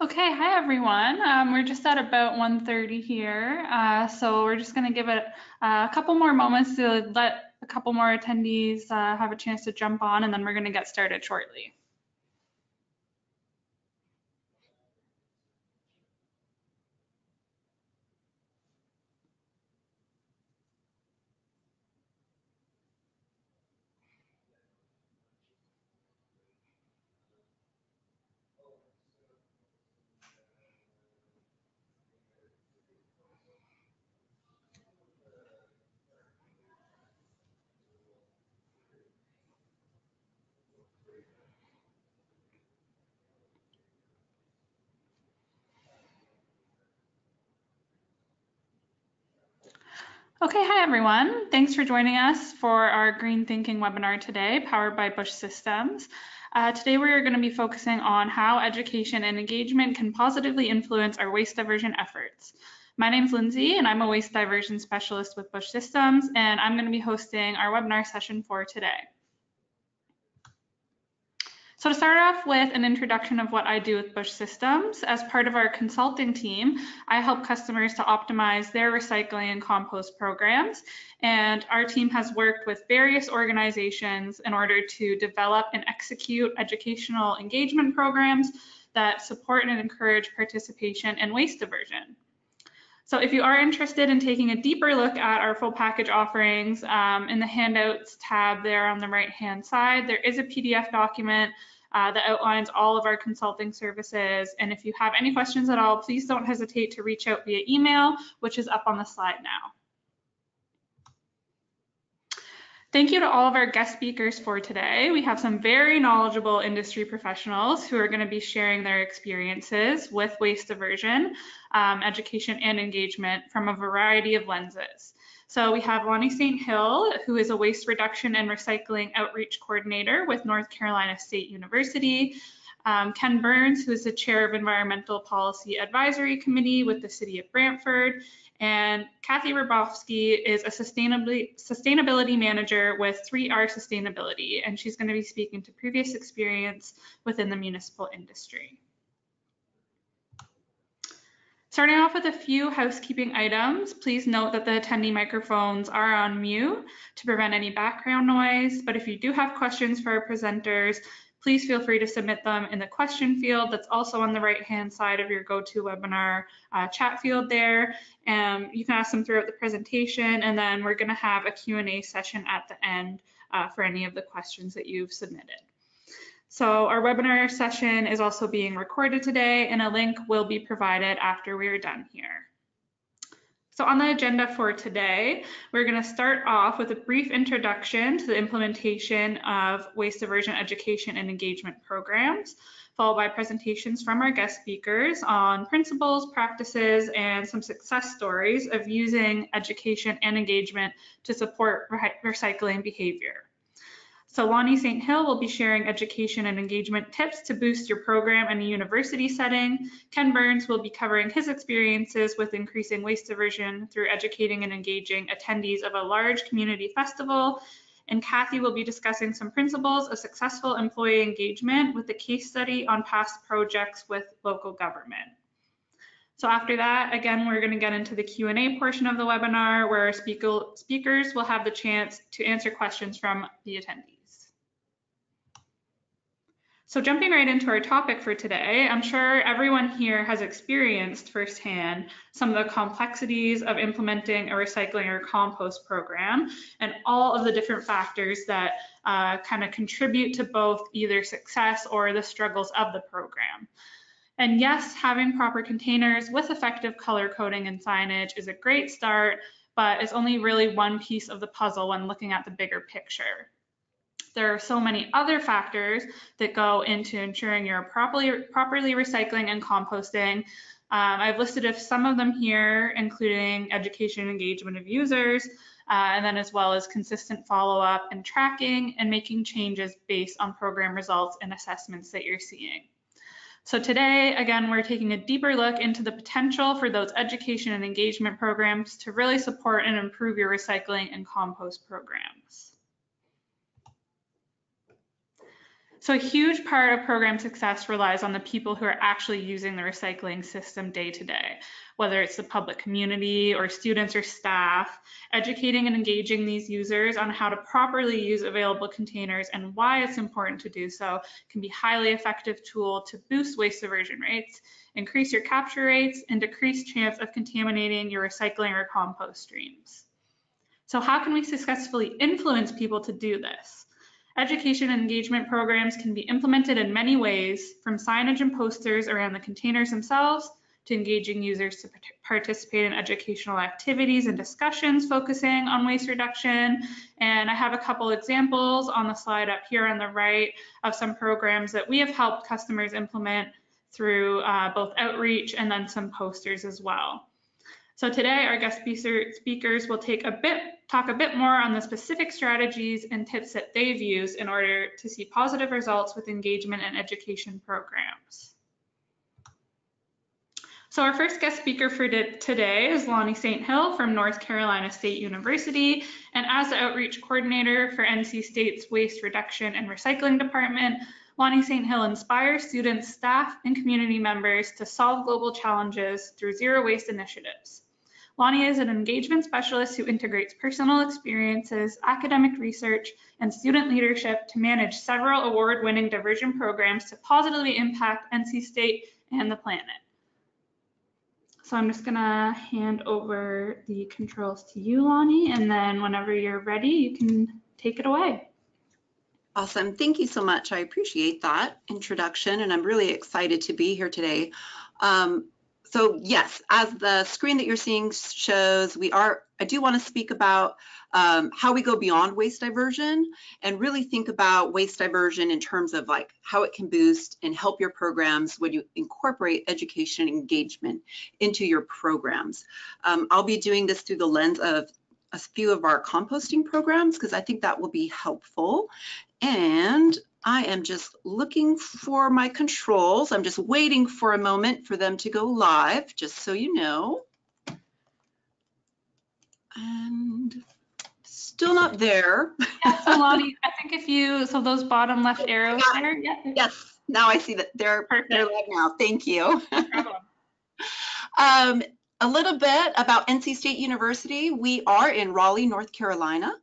Okay, hi everyone. We're just at about 1:30 here, so we're just going to give it a couple more moments to let a couple more attendees have a chance to jump on, and then we're going to get started shortly. Okay, hi everyone. Thanks for joining us for our Green Thinking webinar today, powered by Bush Systems. Today we are going to be focusing on how education and engagement can positively influence our waste diversion efforts. My name is Lindsay, and I'm a waste diversion specialist with Bush Systems, and I'm going to be hosting our webinar session for today. So to start off with an introduction of what I do with Bush Systems, as part of our consulting team, I help customers to optimize their recycling and compost programs. And our team has worked with various organizations in order to develop and execute educational engagement programs that support and encourage participation in waste diversion. So if you are interested in taking a deeper look at our full package offerings, in the handouts tab there on the right-hand side, there is a PDF document that outlines all of our consulting services. And if you have any questions at all, please don't hesitate to reach out via email, which is up on the slide now. Thank you to all of our guest speakers for today. We have some very knowledgeable industry professionals who are going to be sharing their experiences with waste diversion, education, and engagement from a variety of lenses. So we have Lonnie St. Hill, who is a waste reduction and recycling outreach coordinator with North Carolina State University. Ken Burns, who is the chair of Environmental Policy Advisory Committee with the City of Brantford. And Kathy Rabowski is a sustainability manager with 3R Sustainability, and she's going to be speaking to previous experience within the municipal industry. Starting off with a few housekeeping items, please note that the attendee microphones are on mute to prevent any background noise, but if you do have questions for our presenters, please feel free to submit them in the question field that's also on the right-hand side of your GoToWebinar chat field there. You can ask them throughout the presentation, and then we're going to have a Q&A session at the end for any of the questions that you've submitted. So our webinar session is also being recorded today, and a link will be provided after we are done here. So on the agenda for today, we're going to start off with a brief introduction to the implementation of waste diversion education and engagement programs, followed by presentations from our guest speakers on principles, practices, and some success stories of using education and engagement to support recycling behavior. So Lonnie St. Hill will be sharing education and engagement tips to boost your program in a university setting. Ken Burns will be covering his experiences with increasing waste diversion through educating and engaging attendees of a large community festival. And Kathy will be discussing some principles of successful employee engagement with a case study on past projects with local government. So after that, again, we're going to get into the Q&A portion of the webinar where our speakers will have the chance to answer questions from the attendees. So jumping right into our topic for today, I'm sure everyone here has experienced firsthand some of the complexities of implementing a recycling or compost program and all of the different factors that kind of contribute to both either success or the struggles of the program. And yes, having proper containers with effective color coding and signage is a great start, but it's only really one piece of the puzzle when looking at the bigger picture. There are so many other factors that go into ensuring you're properly recycling and composting. I've listed some of them here, including education and engagement of users, and then as well as consistent follow-up and tracking and making changes based on program results and assessments that you're seeing. So today, again, we're taking a deeper look into the potential for those education and engagement programs to really support and improve your recycling and compost programs. So a huge part of program success relies on the people who are actually using the recycling system day to day, whether it's the public community or students or staff. Educating and engaging these users on how to properly use available containers and why it's important to do so can be a highly effective tool to boost waste diversion rates, increase your capture rates, and decrease chance of contaminating your recycling or compost streams. So how can we successfully influence people to do this? Education and engagement programs can be implemented in many ways, from signage and posters around the containers themselves to engaging users to participate in educational activities and discussions focusing on waste reduction. And I have a couple examples on the slide up here on the right of some programs that we have helped customers implement through both outreach and then some posters as well. So today our guest speakers will talk a bit more on the specific strategies and tips that they've used in order to see positive results with engagement and education programs. So our first guest speaker for today is Lonnie St. Hill from North Carolina State University. And as the outreach coordinator for NC State's Waste Reduction and Recycling Department, Lonnie St. Hill inspires students, staff, and community members to solve global challenges through zero waste initiatives. Lonnie is an engagement specialist who integrates personal experiences, academic research, and student leadership to manage several award-winning diversion programs to positively impact NC State and the planet. So I'm just gonna hand over the controls to you, Lonnie, and then whenever you're ready, you can take it away. Awesome, thank you so much. I appreciate that introduction, and I'm really excited to be here today. So yes, as the screen that you're seeing shows, I do want to speak about how we go beyond waste diversion and really think about waste diversion in terms of like how it can boost and help your programs when you incorporate education and engagement into your programs. I'll be doing this through the lens of a few of our composting programs because I think that will be helpful. And I am just looking for my controls. I'm just waiting for a moment for them to go live, just so you know. And still not there. Yeah, so Lonnie, I think so those bottom left arrows there. Yeah. Yes, now I see that they're live now. Thank you. No problem. A little bit about NC State University. We are in Raleigh, North Carolina.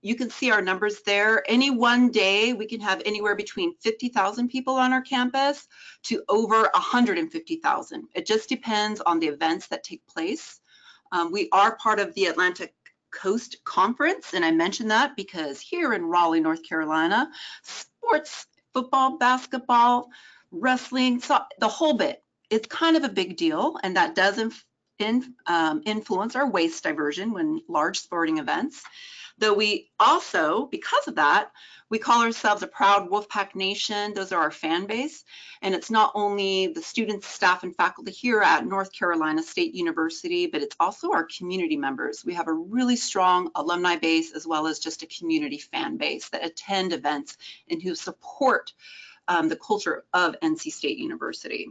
You can see our numbers there. Any one day, we can have anywhere between 50,000 people on our campus to over 150,000. It just depends on the events that take place. We are part of the Atlantic Coast Conference, and I mention that because here in Raleigh, North Carolina, sports, football, basketball, wrestling, so the whole bit, it's kind of a big deal, and that does influence our waste diversion when large sporting events. Though we also, because of that, we call ourselves a proud Wolfpack Nation. Those are our fan base. And it's not only the students, staff, and faculty here at North Carolina State University, but it's also our community members. We have a really strong alumni base as well as just a community fan base that attend events and who support the culture of NC State University.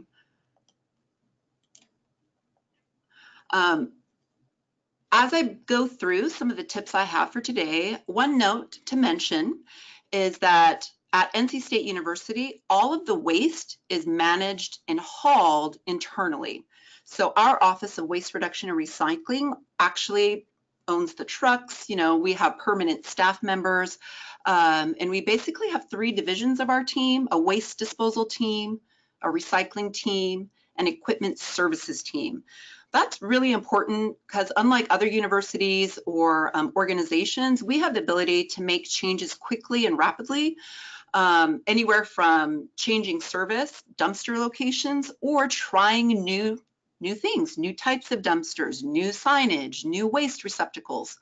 As I go through some of the tips I have for today, one note to mention is that at NC State University, all of the waste is managed and hauled internally. So our Office of Waste Reduction and Recycling actually owns the trucks. You know, we have permanent staff members, and we basically have 3 divisions of our team: a waste disposal team, a recycling team, and equipment services team. That's really important because unlike other universities or organizations, we have the ability to make changes quickly and rapidly, anywhere from changing service, dumpster locations, or trying new things, new types of dumpsters, new signage, new waste receptacles.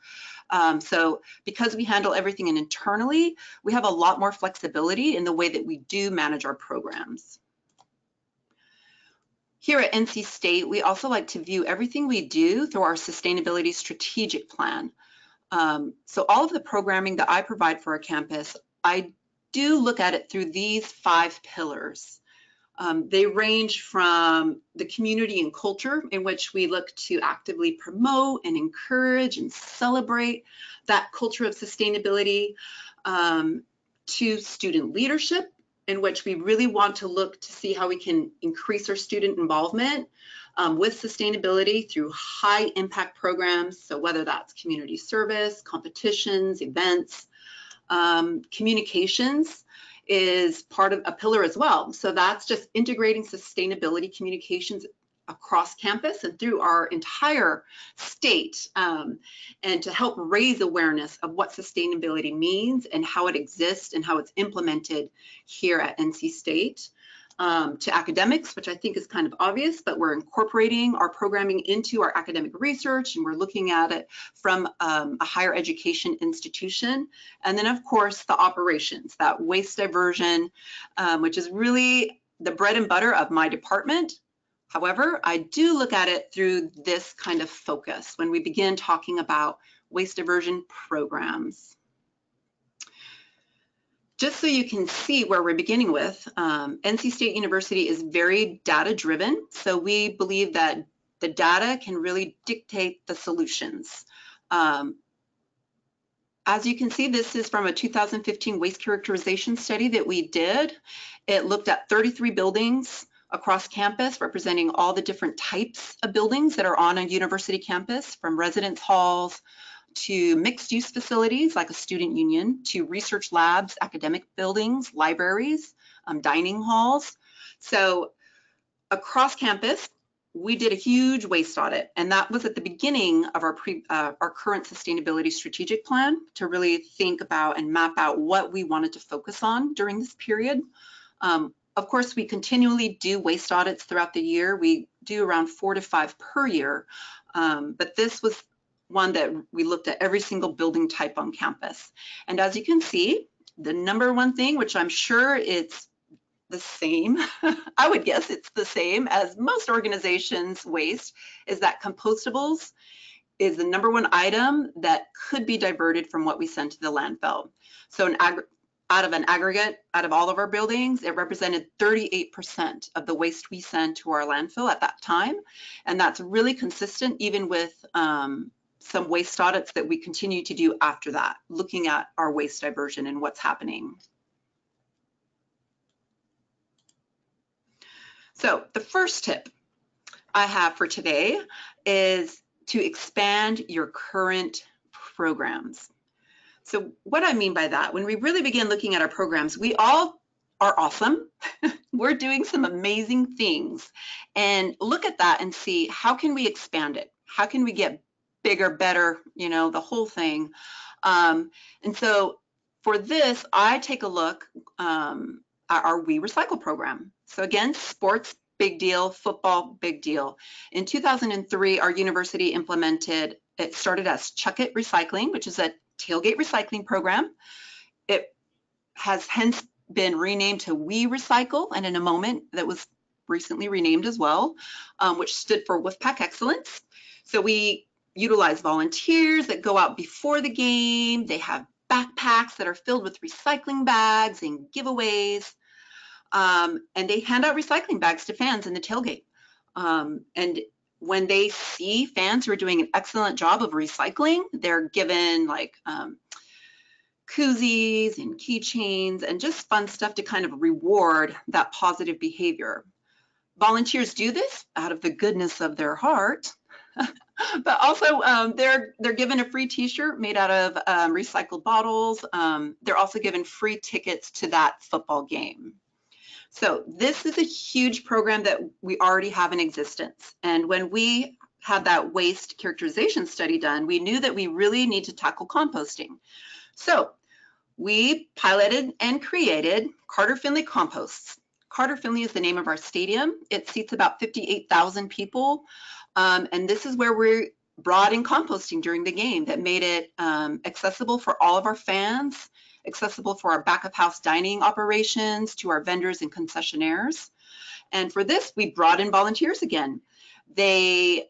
So because we handle everything internally, we have a lot more flexibility in the way that we do manage our programs. Here at NC State, we also like to view everything we do through our sustainability strategic plan. So all of the programming that I provide for our campus, I do look at it through these 5 pillars. They range from the community and culture, in which we look to actively promote and encourage and celebrate that culture of sustainability. to student leadership, in which we really want to look to see how we can increase our student involvement with sustainability through high impact programs. So whether that's community service, competitions, events, communications is part of a pillar as well. So that's just integrating sustainability communications across campus and through our entire state, and to help raise awareness of what sustainability means and how it exists and how it's implemented here at NC State. To academics, which I think is kind of obvious, but we're incorporating our programming into our academic research, and we're looking at it from a higher education institution. And then of course the operations, that waste diversion, which is really the bread and butter of my department. However, I do look at it through this kind of focus when we begin talking about waste diversion programs. Just so you can see where we're beginning with, NC State University is very data driven. So we believe that the data can really dictate the solutions. As you can see, this is from a 2015 waste characterization study that we did. It looked at 33 buildings across campus, representing all the different types of buildings that are on a university campus, from residence halls to mixed use facilities like a student union, to research labs, academic buildings, libraries, dining halls. So across campus, we did a huge waste audit, and that was at the beginning of our current sustainability strategic plan, to really think about and map out what we wanted to focus on during this period. Of course, we continually do waste audits throughout the year. We do around 4 to 5 per year, but this was one that we looked at every single building type on campus. And as you can see, the number one thing, which I'm sure it's the same, I would guess it's the same as most organizations' waste, is that compostables is the number one item that could be diverted from what we send to the landfill. So out of an aggregate, out of all of our buildings, it represented 38% of the waste we sent to our landfill at that time. And that's really consistent even with some waste audits that we continue to do after that, looking at our waste diversion and what's happening. So the first tip I have for today is to expand your current programs. So what I mean by that, when we really begin looking at our programs, we all are awesome. We're doing some amazing things, and look at that and see, how can we expand it? How can we get bigger, better, you know, the whole thing. And so for this, I take a look at our We Recycle program. So again, sports, big deal, football, big deal. In 2003, our university implemented, it started as Chuck It Recycling, which is a tailgate recycling program. It has hence been renamed to We Recycle, and in a moment that was recently renamed as well, which stood for WIFPAC Excellence. So we utilize volunteers that go out before the game. They have backpacks that are filled with recycling bags and giveaways, and they hand out recycling bags to fans in the tailgate. And when they see fans who are doing an excellent job of recycling, they're given like koozies and keychains and just fun stuff to kind of reward that positive behavior. Volunteers do this out of the goodness of their heart, but also they're given a free t-shirt made out of recycled bottles. They're also given free tickets to that football game. So this is a huge program that we already have in existence. And when we had that waste characterization study done, we knew that we really need to tackle composting. So we piloted and created Carter Finley Composts. Carter Finley is the name of our stadium. It seats about 58,000 people. And this is where we brought in composting during the game that made it accessible for all of our fans, accessible for our back of house dining operations, to our vendors and concessionaires. And for this, we brought in volunteers again. They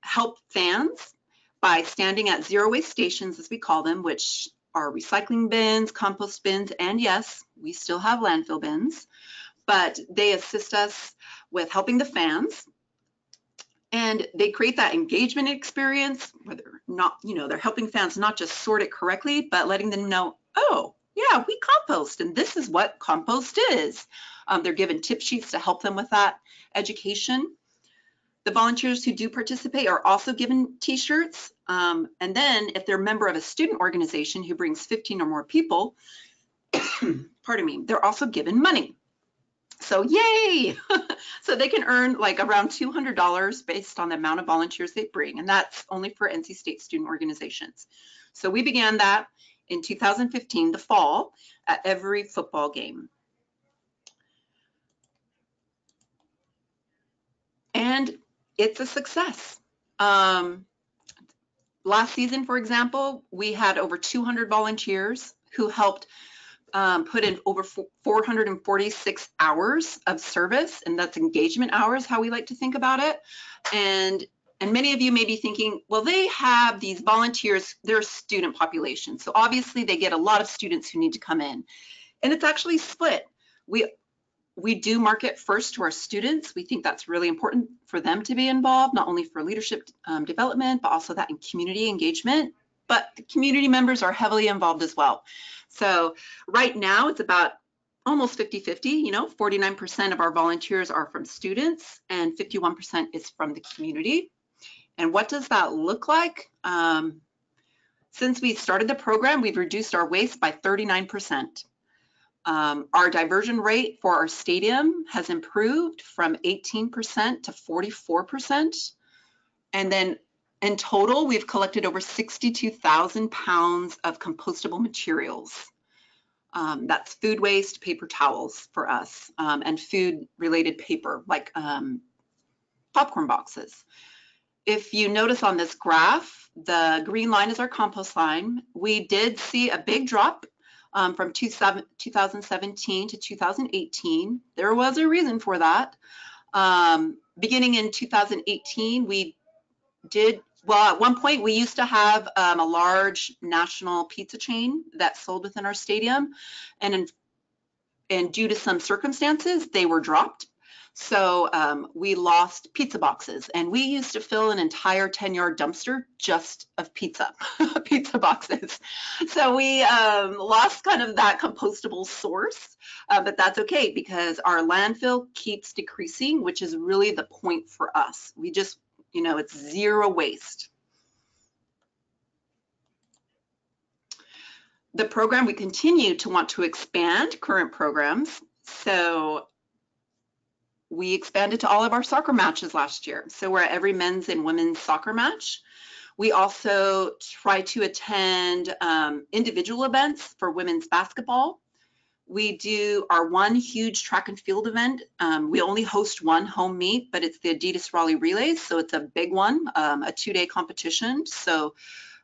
help fans by standing at zero waste stations, as we call them, which are recycling bins, compost bins, and yes, we still have landfill bins, but they assist us with helping the fans. And they create that engagement experience where they're not, you know, they're helping fans not just sort it correctly, but letting them know, oh, yeah, we compost, and this is what compost is. They're given tip sheets to help them with that education. The volunteers who do participate are also given t-shirts. And then if they're a member of a student organization who brings 15 or more people, pardon me, they're also given money. So yay! So they can earn like around $200 based on the amount of volunteers they bring, and that's only for NC State student organizations. So we began that in 2015, the fall, at every football game. And it's a success. Last season, for example, we had over 200 volunteers who helped put in over 446 hours of service, and that's engagement hours, how we like to think about it. And many of you may be thinking, well, they have these volunteers, they're student population. So obviously they get a lot of students who need to come in. And it's actually split. We do market first to our students. We think that's really important for them to be involved, not only for leadership development, but also that in community engagement. But the community members are heavily involved as well. So right now it's about almost 50-50, 49% of our volunteers are from students and 51% is from the community. And what does that look like? Since we started the program, we've reduced our waste by 39%. Our diversion rate for our stadium has improved from 18% to 44%. And then in total, we've collected over 62,000 pounds of compostable materials. That's food waste, paper towels for us, and food-related paper like popcorn boxes. If you notice on this graph, the green line is our compost line. We did see a big drop from 2017 to 2018. There was a reason for that. Beginning in 2018, we did, well, at one point we used to have a large national pizza chain that sold within our stadium, and due to some circumstances, they were dropped. So we lost pizza boxes, and we used to fill an entire 10-yard dumpster just of pizza boxes. So we lost kind of that compostable source, but that's okay because our landfill keeps decreasing, which is really the point for us. We just, it's zero waste. The program, we continue to want to expand current programs. So we expanded to all of our soccer matches last year. So we're at every men's and women's soccer match. We also try to attend individual events for women's basketball. We do our one huge track and field event. We only host one home meet, but it's the Adidas Raleigh Relays. So it's a big one, a 2-day competition. So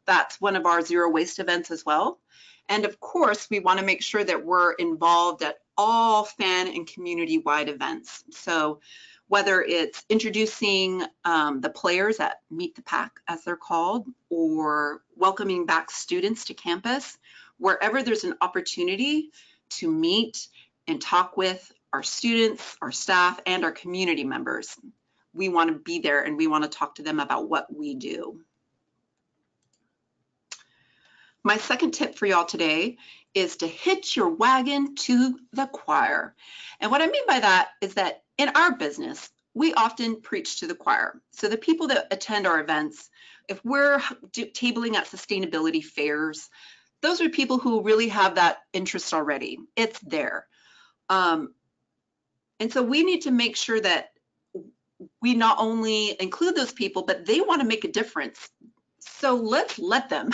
that's one of our zero waste events as well. And of course, we want to make sure that we're involved at all fan and community-wide events. So whether it's introducing the players at Meet the Pack, as they're called, or welcoming back students to campus, wherever there's an opportunity to meet and talk with our students, our staff, and our community members, we want to be there and we want to talk to them about what we do. My second tip for y'all today is to hitch your wagon to the choir. And what I mean by that is that in our business, we often preach to the choir. So the people that attend our events, if we're tabling at sustainability fairs, those are people who really have that interest already. It's there. And so we need to make sure that we not only include those people, but they want to make a difference. So let's let them.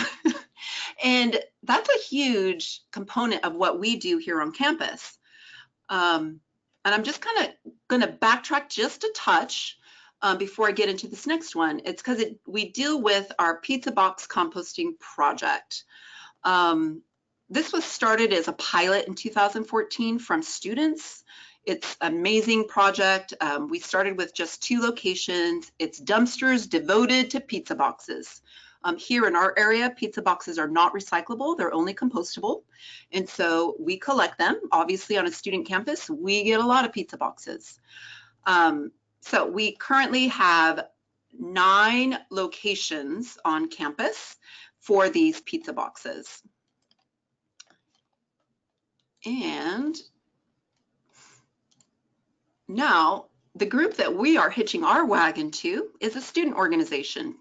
And that's a huge component of what we do here on campus. And I'm just kind of going to backtrack just a touch before I get into this next one. It's because we deal with our pizza box composting project. This was started as a pilot in 2014 from students. It's an amazing project. We started with just 2 locations. It's dumpsters devoted to pizza boxes. Here in our area, pizza boxes are not recyclable. They're only compostable. And so we collect them. Obviously, on a student campus, we get a lot of pizza boxes. So we currently have 9 locations on campus for these pizza boxes. And now the group that we are hitching our wagon to is a student organization,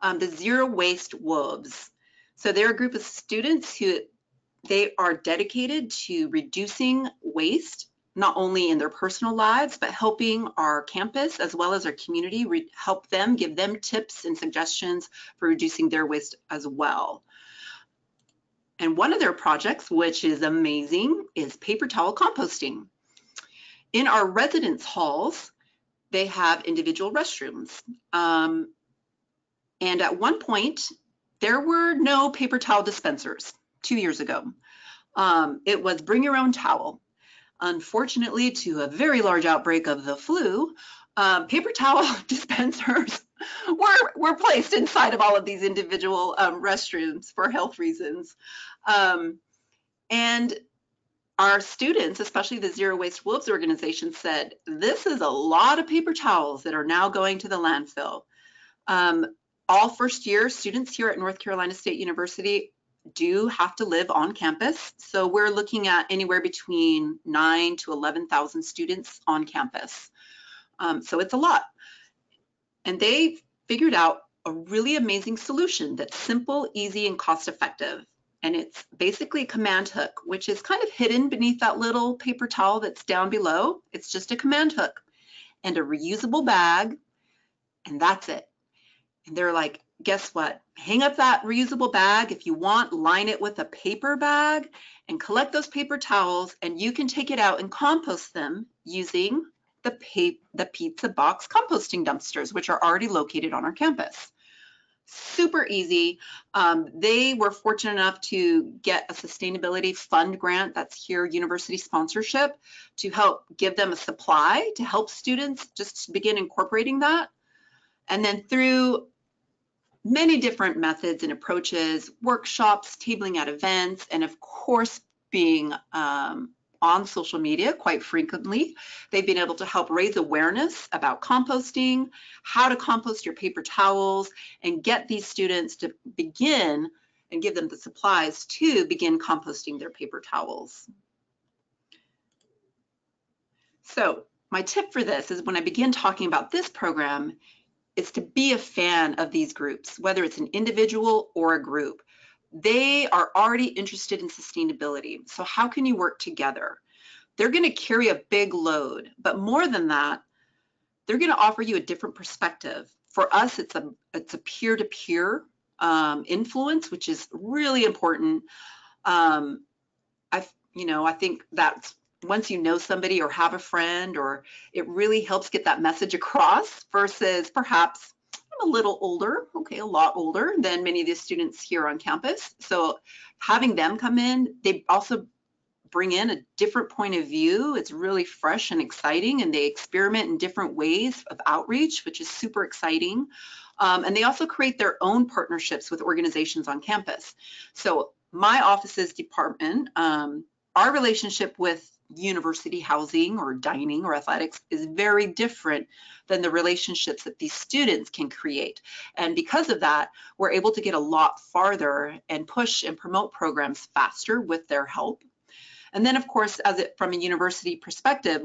the Zero Waste Wolves. So they're a group of students who they are dedicated to reducing waste, not only in their personal lives, but helping our campus as well as our community help them, give them tips and suggestions for reducing their waste as well. And one of their projects, which is amazing, is paper towel composting. In our residence halls, they have individual restrooms. And at one point, there were no paper towel dispensers 2 years ago. It was bring your own towel. Unfortunately, to a very large outbreak of the flu, paper towel dispensers were placed inside of all of these individual restrooms for health reasons. And our students, especially the Zero Waste Wolves organization, said, this is a lot of paper towels that are now going to the landfill. All first year students here at North Carolina State University do have to live on campus. So we're looking at anywhere between 9,000 to 11,000 students on campus. So it's a lot. And they figured out a really amazing solution that's simple, easy, and cost effective. And it's basically a command hook, which is kind of hidden beneath that little paper towel that's down below. It's just a command hook and a reusable bag, and that's it. And they're like, guess what? Hang up that reusable bag. If you want, line it with a paper bag and collect those paper towels, and you can take it out and compost them using the pizza box composting dumpsters, which are already located on our campus. Super easy. They were fortunate enough to get a sustainability fund grant, that's here university sponsorship, to help give them a supply to help students just begin incorporating that. And then through many different methods and approaches, workshops, tabling at events, and of course being on social media quite frequently, they've been able to help raise awareness about composting, how to compost your paper towels, and get these students to begin and give them the supplies to begin composting their paper towels. So my tip for this is when I begin talking about this program, is to be a fan of these groups, whether it's an individual or a group. They are already interested in sustainability. So how can you work together? They're going to carry a big load, but more than that, they're going to offer you a different perspective. For us, it's a peer-to-peer influence, which is really important. I think that's once you know somebody or have a friend, or it really helps get that message across versus perhaps I'm a little older, okay, a lot older than many of the students here on campus. So having them come in, they also bring in a different point of view. It's really fresh and exciting, and they experiment in different ways of outreach, which is super exciting. And they also create their own partnerships with organizations on campus. So my office's department, our relationship with university housing or dining or athletics is very different than the relationships that these students can create. And because of that, we're able to get a lot farther and push and promote programs faster with their help. And then of course, from a university perspective,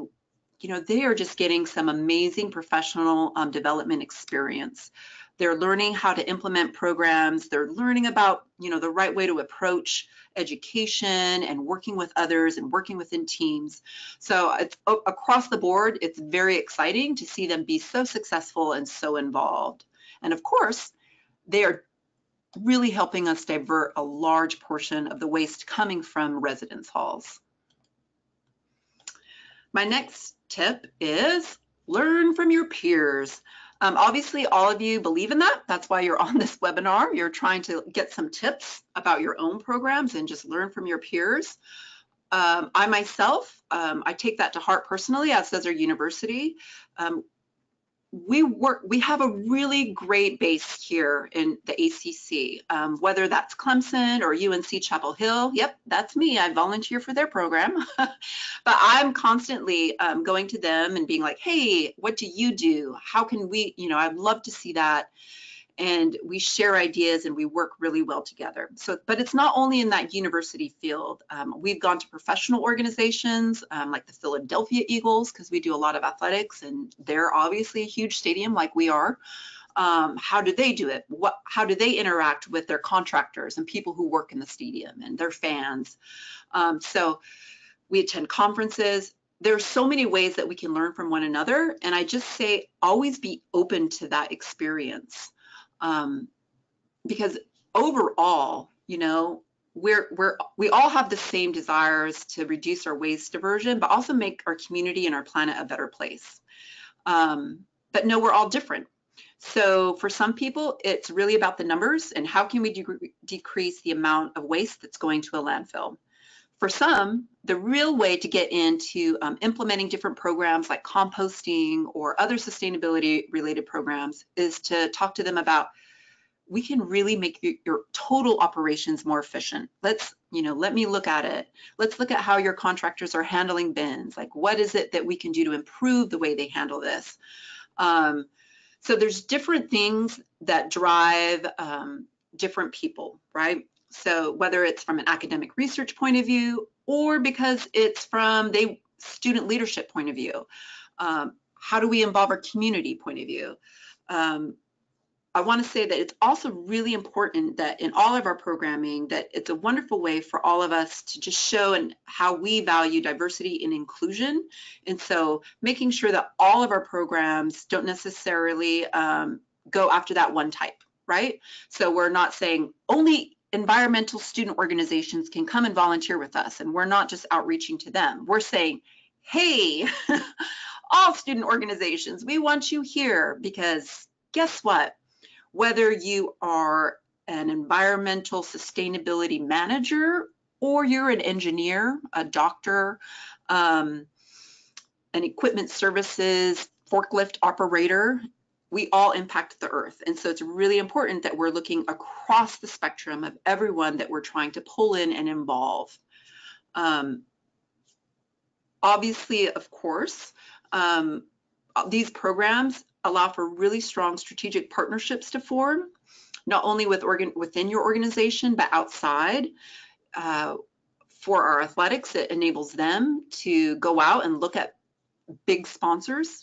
they are just getting some amazing professional development experience. They're learning how to implement programs. They're learning about, the right way to approach education and working with others and working within teams. So it's across the board, it's very exciting to see them be so successful and so involved. And of course, they are really helping us divert a large portion of the waste coming from residence halls. My next tip is learn from your peers. Obviously, all of you believe in that. That's why you're on this webinar. You're trying to get some tips about your own programs and just learn from your peers. I myself, I take that to heart personally, as does our university. We have a really great base here in the ACC, whether that's Clemson or UNC Chapel Hill. Yep, that's me. I volunteer for their program. But I'm constantly going to them and being like, hey, what do you do? How can we, I'd love to see that. and we share ideas and we work really well together. So, but it's not only in that university field. We've gone to professional organizations like the Philadelphia Eagles, because we do a lot of athletics and they're obviously a huge stadium like we are. How do they do it? How do they interact with their contractors and people who work in the stadium and their fans? So we attend conferences. There's so many ways that we can learn from one another. And I just say, always be open to that experience. Because overall, you know, we all have the same desires to reduce our waste diversion, but also make our community and our planet a better place. But no, we're all different. So for some people, it's really about the numbers and how can we decrease the amount of waste that's going to a landfill. For some, the real way to get into implementing different programs like composting or other sustainability related programs is to talk to them about, we can really make your total operations more efficient. Let me look at it. Let's look at how your contractors are handling bins. Like, what is it that we can do to improve the way they handle this? So there's different things that drive different people, right? So whether it's from an academic research point of view or because it's from the student leadership point of view, how do we involve our community point of view? I want to say that it's also really important that in all of our programming, that it's a wonderful way for all of us to just show and how we value diversity and inclusion. And so making sure that all of our programs don't necessarily go after that one type, right? So we're not saying only environmental student organizations can come and volunteer with us, and we're not just outreaching to them. We're saying, hey, all student organizations, we want you here, because guess what? Whether you are an environmental sustainability manager or you're an engineer, a doctor, an equipment services forklift operator, we all impact the earth. And so it's really important that we're looking across the spectrum of everyone that we're trying to pull in and involve. Obviously, of course, these programs allow for really strong strategic partnerships to form, not only within your organization, but outside. For our athletics, it enables them to go out and look at big sponsors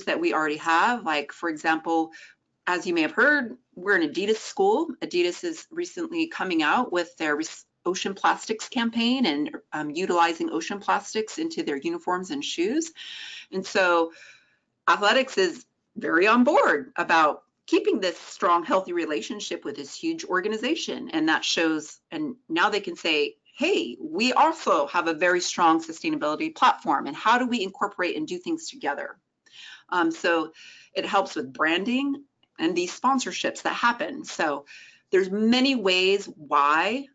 that we already have. Like, for example, as you may have heard, we're an Adidas school. Adidas is recently coming out with their ocean plastics campaign and utilizing ocean plastics into their uniforms and shoes. And so athletics is very on board about keeping this strong, healthy relationship with this huge organization. And that shows, and now they can say, hey, we also have a very strong sustainability platform, and how do we incorporate and do things together? So it helps with branding and these sponsorships that happen. So there's many ways why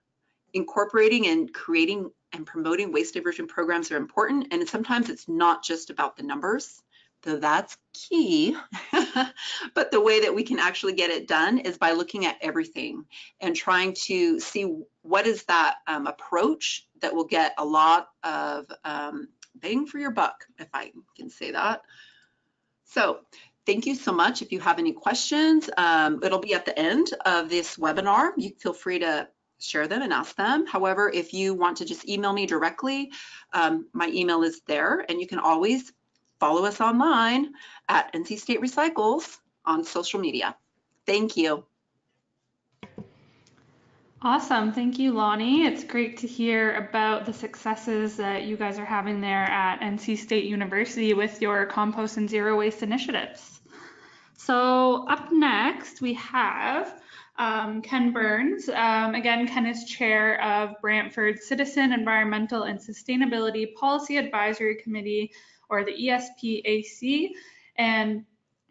incorporating and creating and promoting waste diversion programs are important. And sometimes it's not just about the numbers, though that's key, but the way that we can actually get it done is by looking at everything and trying to see what is that approach that will get a lot of bang for your buck, if I can say that. So thank you so much. If you have any questions, it'll be at the end of this webinar. You feel free to share them and ask them. However, if you want to just email me directly, my email is there, and you can always follow us online at NC State Recycles on social media. Thank you. Awesome. Thank you, Lonnie. It's great to hear about the successes that you guys are having there at NC State University with your compost and zero waste initiatives. So up next, we have Ken Burns. Again, Ken is chair of Brantford Citizen Environmental and Sustainability Policy Advisory Committee, or the ESPAC, and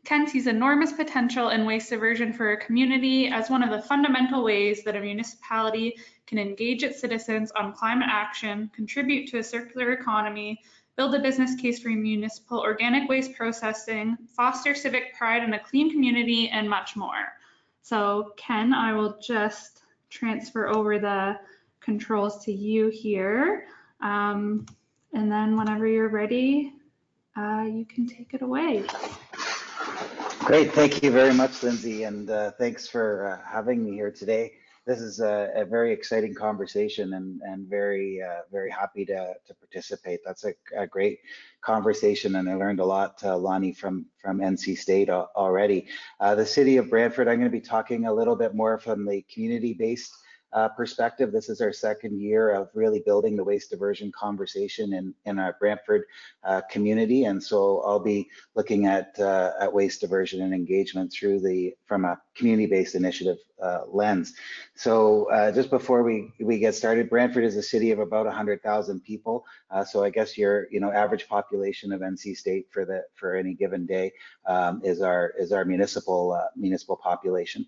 Ken sees enormous potential in waste diversion for a community as one of the fundamental ways that a municipality can engage its citizens on climate action, contribute to a circular economy, build a business case for municipal organic waste processing, foster civic pride in a clean community, and much more. So Ken, I will just transfer over the controls to you here. And then whenever you're ready, you can take it away. Great, thank you very much, Lindsay, and thanks for having me here today. This is a very exciting conversation, and very very happy to participate. That's a great conversation, and I learned a lot, Lonnie, from NC State already. The city of Brantford, I'm going to be talking a little bit more from the community-based perspective. This is our second year of really building the waste diversion conversation in our Brantford community, and so I'll be looking at waste diversion and engagement from a community-based initiative lens. So just before we get started, Brantford is a city of about 100,000 people. So I guess your average population of NC State for any given day is our municipal population.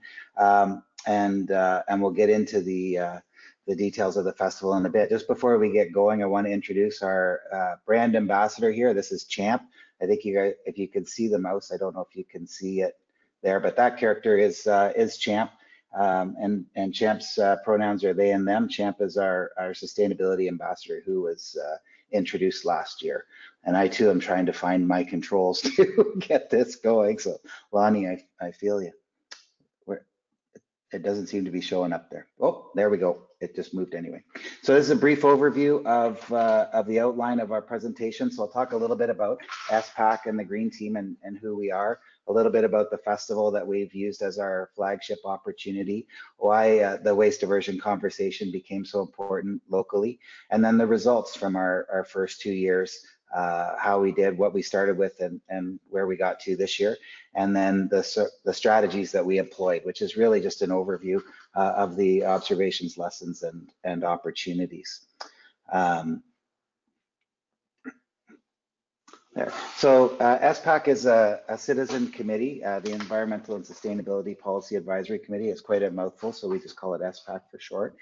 And we'll get into the details of the festival in a bit. Just before we get going, I want to introduce our brand ambassador here. This is Champ. I think you guys, if you can see the mouse, I don't know if you can see it there, but that character is Champ. And Champ's pronouns are they and them. Champ is our sustainability ambassador who was introduced last year. And I too am trying to find my controls to get this going. So Lonnie, I feel you. It doesn't seem to be showing up there. Oh, there we go. It just moved anyway. So this is a brief overview of the outline of our presentation. So I'll talk a little bit about SPAC and the Green Team and who we are, a little bit about the festival that we've used as our flagship opportunity, why the waste diversion conversation became so important locally, and then the results from our first 2 years, how we did, what we started with, and where we got to this year, and then the strategies that we employed, which is really just an overview of the observations, lessons, and opportunities. There. So SPAC is a citizen committee. The Environmental and Sustainability Policy Advisory Committee is quite a mouthful, so we just call it SPAC for short.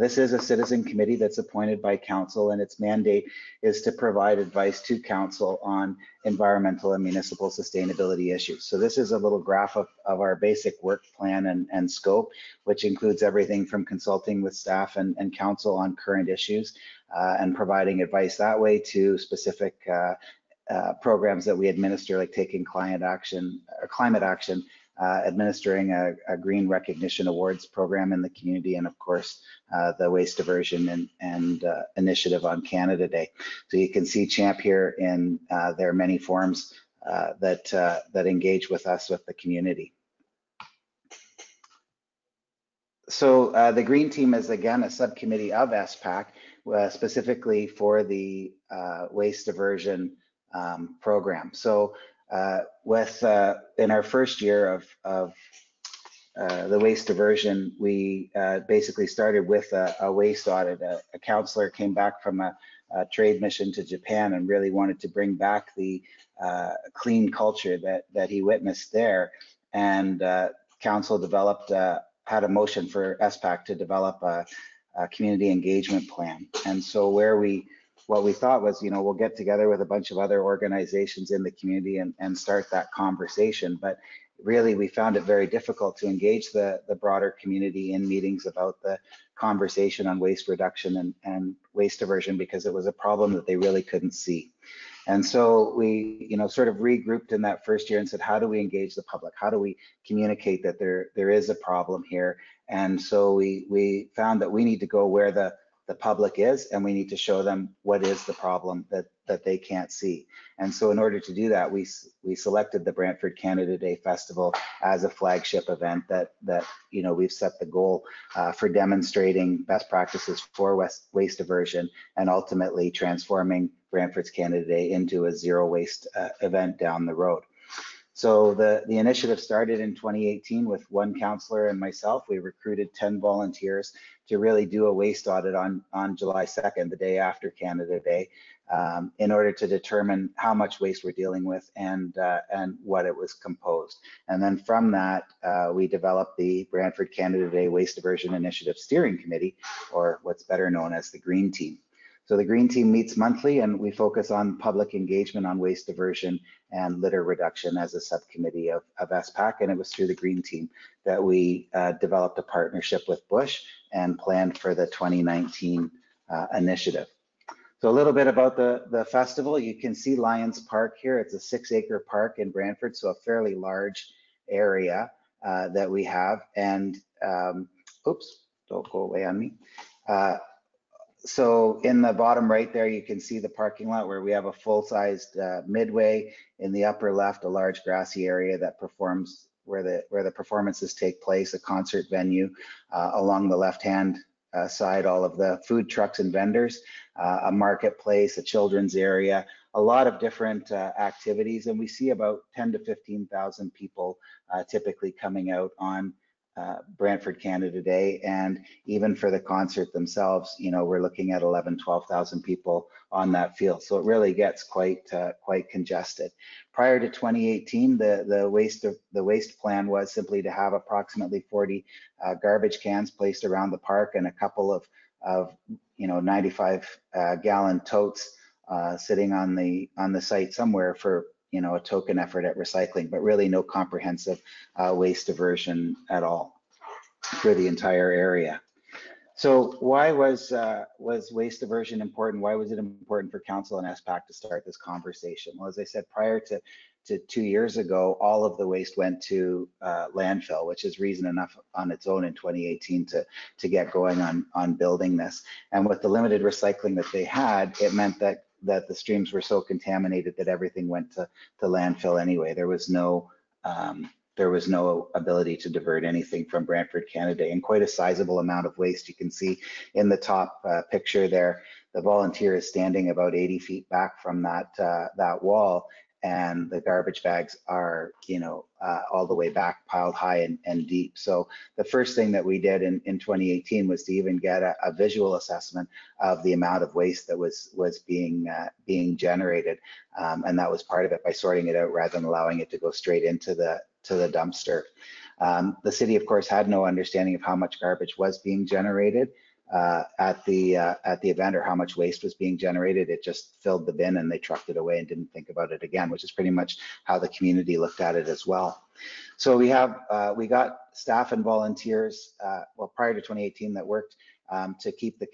This is a citizen committee that's appointed by council, and its mandate is to provide advice to council on environmental and municipal sustainability issues. So this is a little graph of our basic work plan and scope, which includes everything from consulting with staff and council on current issues and providing advice that way to specific programs that we administer, like taking climate action, administering a Green Recognition Awards program in the community, and of course, the waste diversion and initiative on Canada Day. So you can see Champ here in their many forms that engage with us, with the community. So the Green Team is, again, a subcommittee of SPAC, specifically for the waste diversion program. So in our first year of the waste diversion, we basically started with a waste audit. A counselor came back from a trade mission to Japan and really wanted to bring back the clean culture that he witnessed there. And council had a motion for SPAC to develop a community engagement plan. And so what we thought was, we'll get together with a bunch of other organizations in the community and start that conversation. But really, we found it very difficult to engage the broader community in meetings about the conversation on waste reduction and waste diversion, because it was a problem that they really couldn't see. And so we, sort of regrouped in that first year and said, how do we engage the public? How do we communicate that there is a problem here? And so we found that we need to go where the public is, and we need to show them what is the problem that they can't see. And so in order to do that, we selected the Brantford Canada Day Festival as a flagship event that we've set the goal for demonstrating best practices for waste diversion and ultimately transforming Brantford's Canada Day into a zero waste event down the road. So the initiative started in 2018 with one counselor and myself. We recruited 10 volunteers to really do a waste audit on July 2nd, the day after Canada Day, in order to determine how much waste we're dealing with and what it was composed. And then from that, we developed the Brantford Canada Day Waste Diversion Initiative Steering Committee, or what's better known as the Green Team. So the Green Team meets monthly, and we focus on public engagement on waste diversion and litter reduction as a subcommittee of SPAC. And it was through the Green Team that we developed a partnership with Bush and planned for the 2019 initiative. So a little bit about the festival. You can see Lions Park here. It's a 6-acre park in Brantford, so a fairly large area that we have. And oops, don't go away on me. So in the bottom right there, you can see the parking lot where we have a full-sized midway. In the upper left, a large grassy area that performs where the performances take place, a concert venue. Along the left-hand side, all of the food trucks and vendors, a marketplace, a children's area, a lot of different activities. And we see about 10 to 15,000 people typically coming out on Brantford Canada Day. And even for the concert themselves, you know, we're looking at 11, 12,000 people on that field. So it really gets quite congested. Prior to 2018, the waste plan was simply to have approximately 40 garbage cans placed around the park and a couple of you know, 95 gallon totes sitting on the site somewhere for, you know, a token effort at recycling, but really no comprehensive waste diversion at all for the entire area. So why was waste diversion important? Why was it important for Council and SPAC to start this conversation? Well, as I said, prior to 2 years ago, all of the waste went to landfill, which is reason enough on its own in 2018 to get going on building this. And with the limited recycling that they had, it meant that the streams were so contaminated that everything went to landfill anyway. There was no ability to divert anything from Brantford Canada, and quite a sizable amount of waste. You can see in the top picture there, the volunteer is standing about 80 feet back from that wall, and the garbage bags are, you know, all the way back, piled high and deep. So the first thing that we did in 2018 was to even get a visual assessment of the amount of waste that was being generated, and that was part of it, by sorting it out rather than allowing it to go straight into the dumpster. The city, of course, had no understanding of how much garbage was being generated at the event, or how much waste was being generated. It just filled the bin and they trucked it away and didn't think about it again, which is pretty much how the community looked at it as well. So we got staff and volunteers, well, prior to 2018, that worked to keep the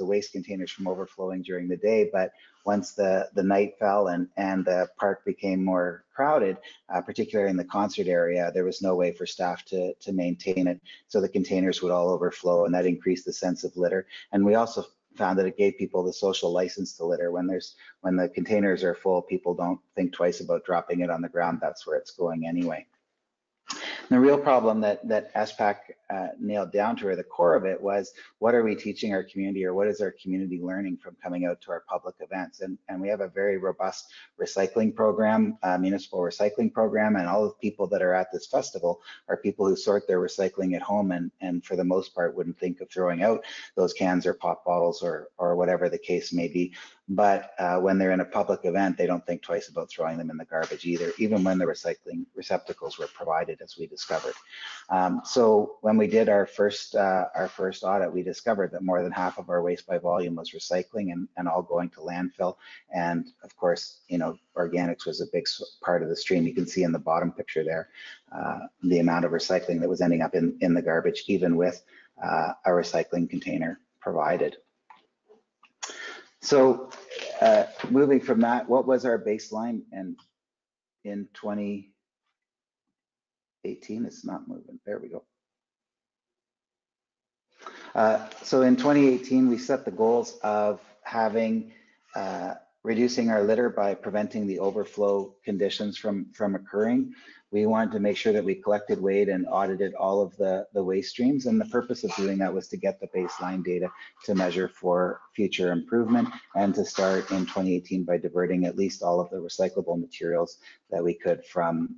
waste containers from overflowing during the day. But once the night fell and the park became more crowded, particularly in the concert area, there was no way for staff to maintain it. So the containers would all overflow, and that increased the sense of litter. And we also found that it gave people the social license to litter. When the containers are full, people don't think twice about dropping it on the ground. That's where it's going anyway. The real problem that SPAC nailed down to, or the core of it, was what are we teaching our community, or what is our community learning from coming out to our public events? And we have a very robust recycling program, municipal recycling program, and all of the people that are at this festival are people who sort their recycling at home, and for the most part wouldn't think of throwing out those cans or pop bottles or whatever the case may be. But when they're in a public event, they don't think twice about throwing them in the garbage either, even when the recycling receptacles were provided, as we discovered. So when we did our first audit, we discovered that more than half of our waste by volume was recycling and all going to landfill. And of course, you know, organics was a big part of the stream. You can see in the bottom picture there, the amount of recycling that was ending up in the garbage, even with a recycling container provided. So moving from that, what was our baseline? And in 2018, it's not moving. There we go. So in 2018, we set the goals of reducing our litter by preventing the overflow conditions from occurring. We wanted to make sure that we collected, weighed, and audited all of the waste streams. And the purpose of doing that was to get the baseline data to measure for future improvement, and to start in 2018 by diverting at least all of the recyclable materials that we could from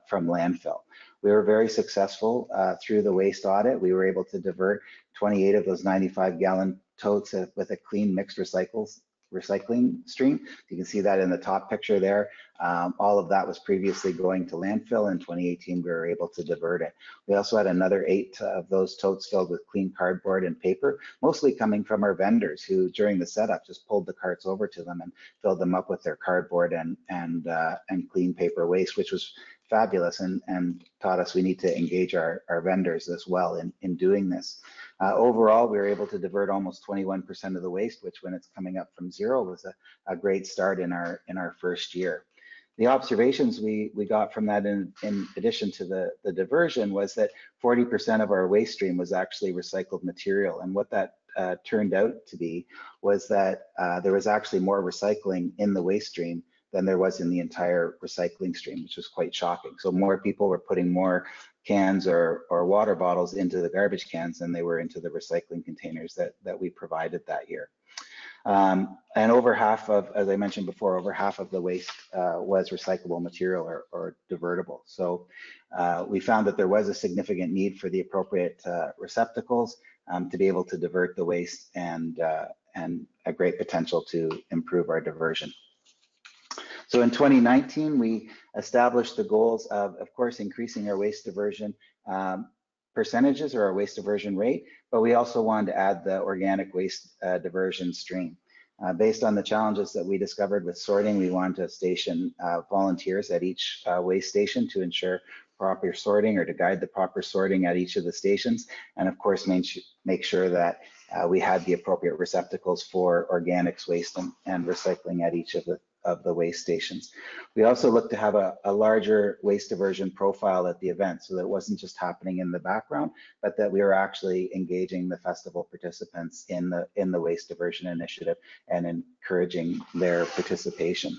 landfill. We were very successful through the waste audit. We were able to divert 28 of those 95-gallon totes with a clean mixed recycling stream. You can see that in the top picture there. All of that was previously going to landfill. In 2018, we were able to divert it. We also had another 8 of those totes filled with clean cardboard and paper, mostly coming from our vendors, who during the setup just pulled the carts over to them and filled them up with their cardboard and clean paper waste, which was fabulous, and taught us we need to engage our vendors as well in doing this. Overall, we were able to divert almost 21% of the waste, which when it's coming up from zero was a great start in our first year. the observations we got from that in addition to the diversion was that 40% of our waste stream was actually recycled material. And what that turned out to be was that there was actually more recycling in the waste stream than there was in the entire recycling stream, which was quite shocking. So more people were putting more cans or water bottles into the garbage cans than they were into the recycling containers that we provided that year. And over half of, as I mentioned before, over half of the waste was recyclable material or divertible. So we found that there was a significant need for the appropriate receptacles to be able to divert the waste, and a great potential to improve our diversion. So in 2019, we established the goals of course, increasing our waste diversion percentages or our waste diversion rate, but we also wanted to add the organic waste diversion stream. Based on the challenges that we discovered with sorting, we wanted to station volunteers at each waste station to ensure proper sorting or to guide the proper sorting at each of the stations. And of course, make sure that we had the appropriate receptacles for organics waste and recycling at each of the waste stations. We also looked to have a larger waste diversion profile at the event, so that it wasn't just happening in the background, but that we were actually engaging the festival participants in the waste diversion initiative and encouraging their participation.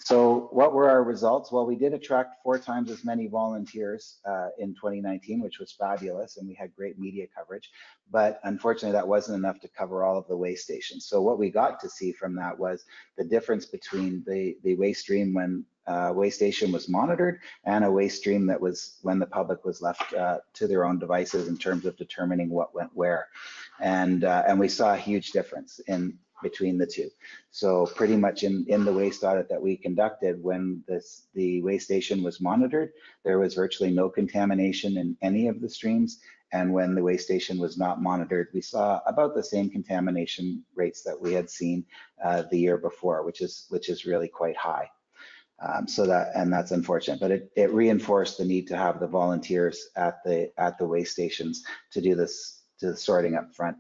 So what were our results? Well, we did attract 4 times as many volunteers in 2019, which was fabulous, and we had great media coverage. But unfortunately, that wasn't enough to cover all of the waste stations. So what we got to see from that was the difference between the waste stream when waste station was monitored and a waste stream that was when the public was left to their own devices in terms of determining what went where. And we saw a huge difference between the two. So pretty much in the waste audit that we conducted, when the waste station was monitored, there was virtually no contamination in any of the streams. And when the waste station was not monitored, we saw about the same contamination rates that we had seen the year before, which is really quite high. And that's unfortunate, but it reinforced the need to have the volunteers at the waste stations to do the sorting up front.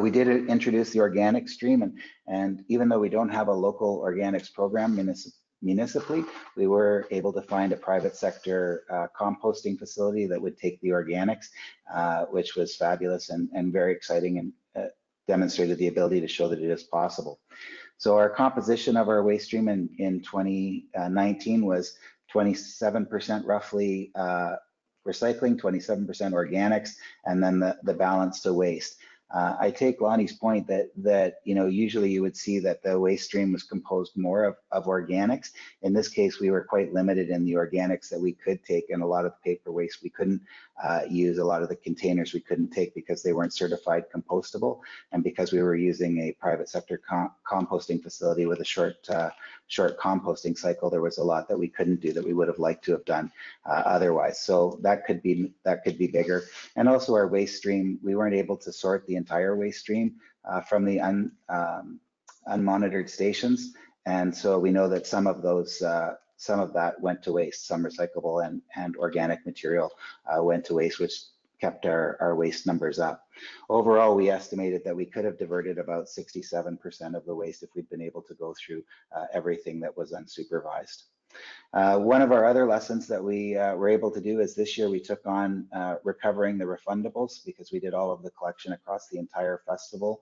We did introduce the organic stream, and even though we don't have a local organics program municipally, we were able to find a private sector composting facility that would take the organics, which was fabulous and very exciting, and demonstrated the ability to show that it is possible. So our composition of our waste stream in 2019 was 27% roughly recycling, 27% organics, and then the balance to waste. I take Lonnie's point that usually you would see that the waste stream was composed more of organics. In this case, we were quite limited in the organics that we could take, and a lot of the paper waste we couldn't use, a lot of the containers we couldn't take because they weren't certified compostable, and because we were using a private sector composting facility with a short composting cycle, there was a lot that we couldn't do that we would have liked to have done otherwise. So that could be bigger. And also our waste stream, we weren't able to sort the entire waste stream from the unmonitored stations, and so we know that some of that went to waste. Some recyclable and organic material went to waste, which kept our waste numbers up. Overall, we estimated that we could have diverted about 67% of the waste if we'd been able to go through everything that was unsupervised. One of our other lessons that we were able to do is this year we took on recovering the refundables, because we did all of the collection across the entire festival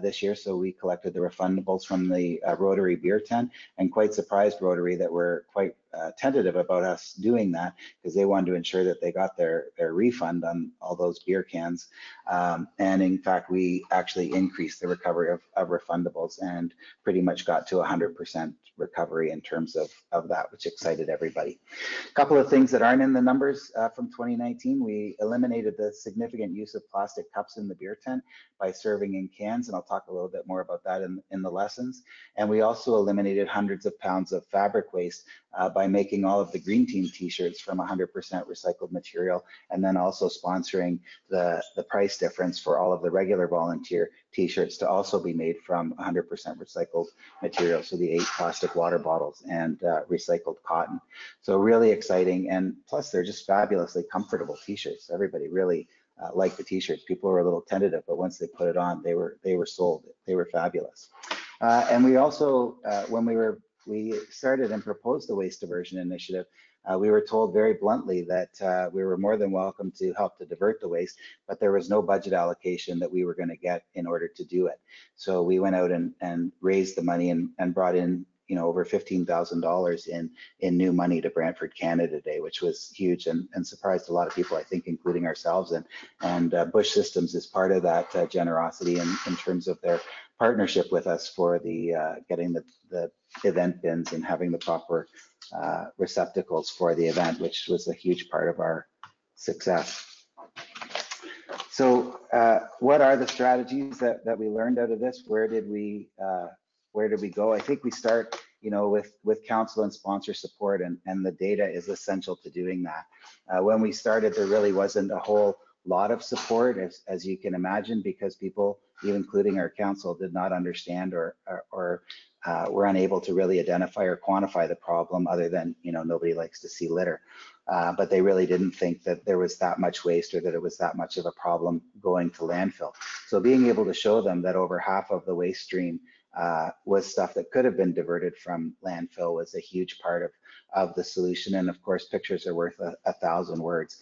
this year. So we collected the refundables from the Rotary beer tent, and quite surprised Rotary that were quite tentative about us doing that, because they wanted to ensure that they got their refund on all those beer cans. And in fact, we actually increased the recovery of refundables and pretty much got to 100% recovery in terms of that, which excited everybody. A couple of things that aren't in the numbers from 2019, we eliminated the significant use of plastic cups in the beer tent by serving in cans, and I'll talk a little bit more about that in the lessons. And we also eliminated hundreds of pounds of fabric waste by making all of the Green Team t-shirts from 100% recycled material, and then also sponsoring the price difference for all of the regular volunteer t-shirts to also be made from 100% recycled material, so the 8 plastic water bottles and recycled cotton. So really exciting, and plus they're just fabulously comfortable t-shirts. Everybody really liked the t-shirts. People were a little tentative, but once they put it on, they were sold. They were fabulous. And we also, when we were we started and proposed the waste diversion initiative, we were told very bluntly that we were more than welcome to help to divert the waste, but there was no budget allocation that we were going to get in order to do it. So we went out and raised the money and brought in, you know, over $15,000 in new money to Brantford Canada Day, which was huge and surprised a lot of people, I think, including ourselves. And Bush Systems is part of that generosity in terms of their partnership with us for the getting the event bins and having the proper receptacles for the event, which was a huge part of our success. So what are the strategies that we learned out of this? Where did we go? I think we start, you know, with council and sponsor support, and the data is essential to doing that. When we started, there really wasn't a whole lot of support, as you can imagine, because people, even including our council, did not understand or were unable to really identify or quantify the problem, other than, you know, nobody likes to see litter. But they really didn't think that there was that much waste or that it was that much of a problem going to landfill. So being able to show them that over half of the waste stream was stuff that could have been diverted from landfill was a huge part of the solution. And of course, pictures are worth 1,000 words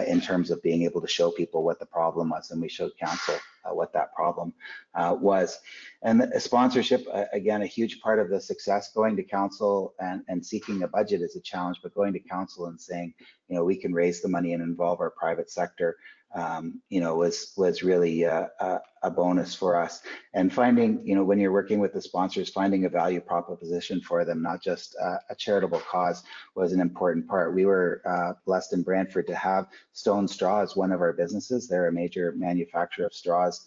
in terms of being able to show people what the problem was. And we showed council what that problem was. And the sponsorship, again, a huge part of the success. Going to council and seeking a budget is a challenge, but going to council and saying, you know, we can raise the money and involve our private sector, you know, was really a bonus for us. And finding, you know, when you're working with the sponsors, finding a value proposition for them, not just a charitable cause, was an important part. We were blessed in Brantford to have Stone Straw as one of our businesses. They're a major manufacturer of straws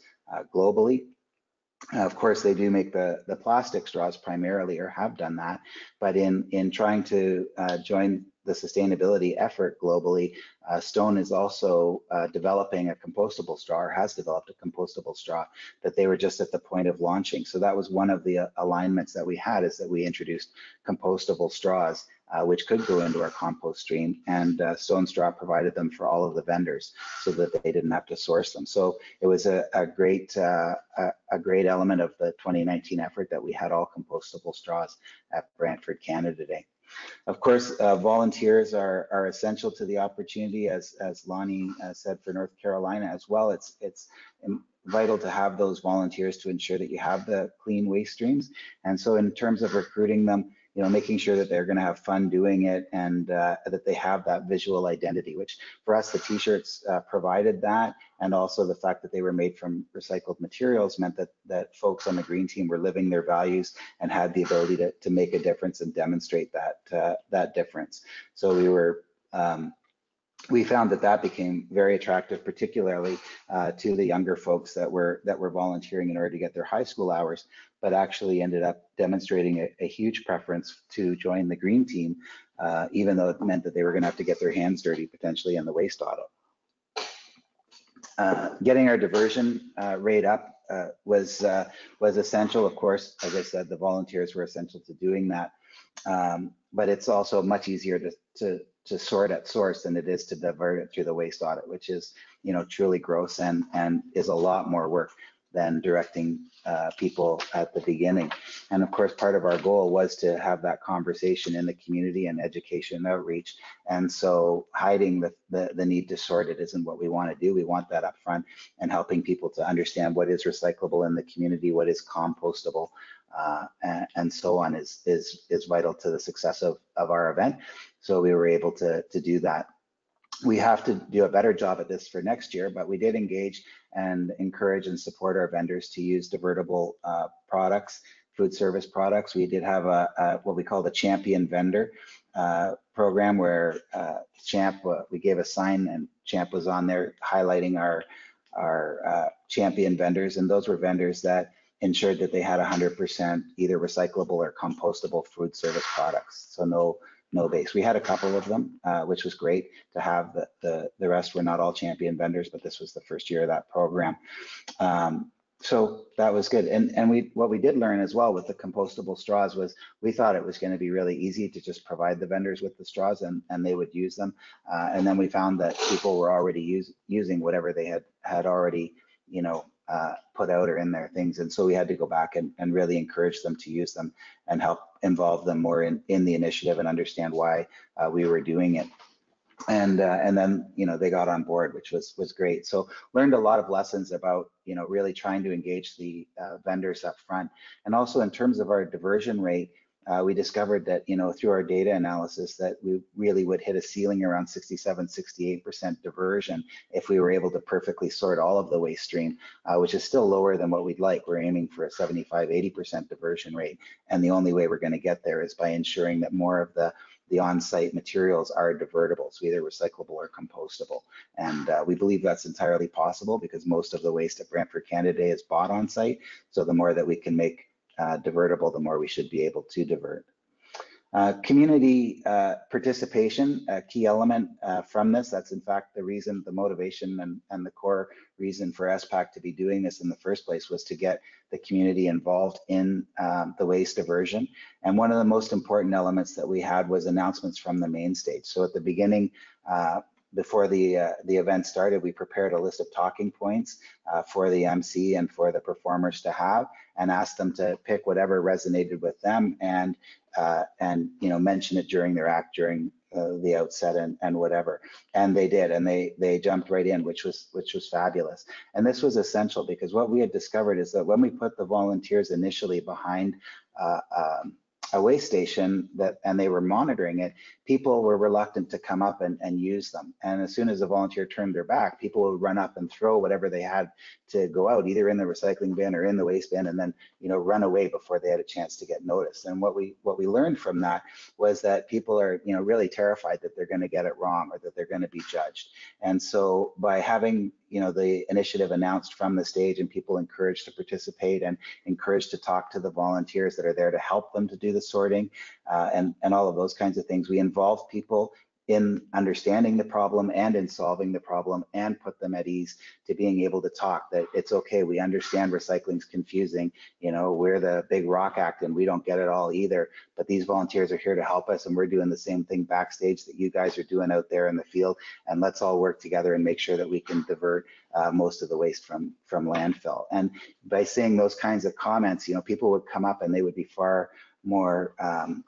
globally. Of course, they do make the plastic straws primarily, or have done that. But in trying to join the sustainability effort globally, Stone is also developing a compostable straw, or has developed a compostable straw that they were just at the point of launching. So that was one of the alignments that we had, is that we introduced compostable straws, which could go into our compost stream, and Stone Straw provided them for all of the vendors so that they didn't have to source them. So it was a great element of the 2019 effort that we had all compostable straws at Brantford Canada Day. Of course, volunteers are essential to the opportunity, as Lonnie said, for North Carolina as well. It's vital to have those volunteers to ensure that you have the clean waste streams. And so in terms of recruiting them, you know, making sure that they're going to have fun doing it, and that they have that visual identity, which for us, the t-shirts provided that, and also the fact that they were made from recycled materials meant that folks on the green team were living their values and had the ability to make a difference and demonstrate that difference. So we found that became very attractive, particularly to the younger folks that were volunteering in order to get their high school hours, but actually ended up demonstrating a huge preference to join the green team, even though it meant that they were going to have to get their hands dirty potentially in the waste audit. Getting our diversion rate up was essential. Of course, as I said, the volunteers were essential to doing that, but it's also much easier to sort at source than it is to divert it through the waste audit, which is, you know, truly gross and is a lot more work than directing people at the beginning. And of course, part of our goal was to have that conversation in the community and education and outreach. And so hiding the need to sort it isn't what we want to do. We want that up front, and helping people to understand what is recyclable in the community, what is compostable, and so on is vital to the success of our event. So we were able to do that. We have to do a better job at this for next year, but we did engage and encourage and support our vendors to use divertible products, food service products. We did have what we call the champion vendor program, where Champ, we gave a sign and Champ was on there highlighting our champion vendors, and those were vendors that ensured that they had 100% either recyclable or compostable food service products. So no base. We had a couple of them, which was great to have. The rest were not all champion vendors, but this was the first year of that program. So that was good. And what we did learn as well with the compostable straws was we thought it was going to be really easy to just provide the vendors with the straws and they would use them. And then we found that people were already using whatever they had already, you know, put out or in their things. And so we had to go back and really encourage them to use them and help involve them more in the initiative and understand why we were doing it. And then, you know, they got on board, which was great. So learned a lot of lessons about, you know, really trying to engage the vendors up front. And also in terms of our diversion rate, we discovered that, you know, through our data analysis that we really would hit a ceiling around 67, 68% diversion if we were able to perfectly sort all of the waste stream, which is still lower than what we'd like. We're aiming for a 75, 80% diversion rate. And the only way we're going to get there is by ensuring that more of the on-site materials are divertible, so either recyclable or compostable. And we believe that's entirely possible because most of the waste at Brantford Canada is bought on-site. So the more that we can make divertible, the more we should be able to divert. Community participation, a key element from this. That's in fact the reason, the motivation and the core reason for SPAC to be doing this in the first place was to get the community involved in the waste diversion. And one of the most important elements that we had was announcements from the main stage. So at the beginning, before the event started, we prepared a list of talking points for the MC and for the performers to have, and asked them to pick whatever resonated with them and you know, mention it during their act, during the outset and whatever. And they did, and they jumped right in, which was fabulous. And this was essential because what we had discovered is that when we put the volunteers initially behind a waste station and they were monitoring it, people were reluctant to come up and use them. And as soon as the volunteer turned their back, people would run up and throw whatever they had to go out, either in the recycling bin or in the waste bin, and then, you know, run away before they had a chance to get noticed. And what we learned from that was that people are, you know, really terrified that they're going to get it wrong or that they're going to be judged. And so by having, you know, the initiative announced from the stage and people encouraged to participate and encouraged to talk to the volunteers that are there to help them to do the sorting and all of those kinds of things, we involve people in understanding the problem and in solving the problem and put them at ease to being able to talk that it's okay. We understand recycling's confusing. You know, we're the big rock act and we don't get it all either, but these volunteers are here to help us and we're doing the same thing backstage that you guys are doing out there in the field. And let's all work together and make sure that we can divert most of the waste from landfill. And by saying those kinds of comments, you know, people would come up and they would be far more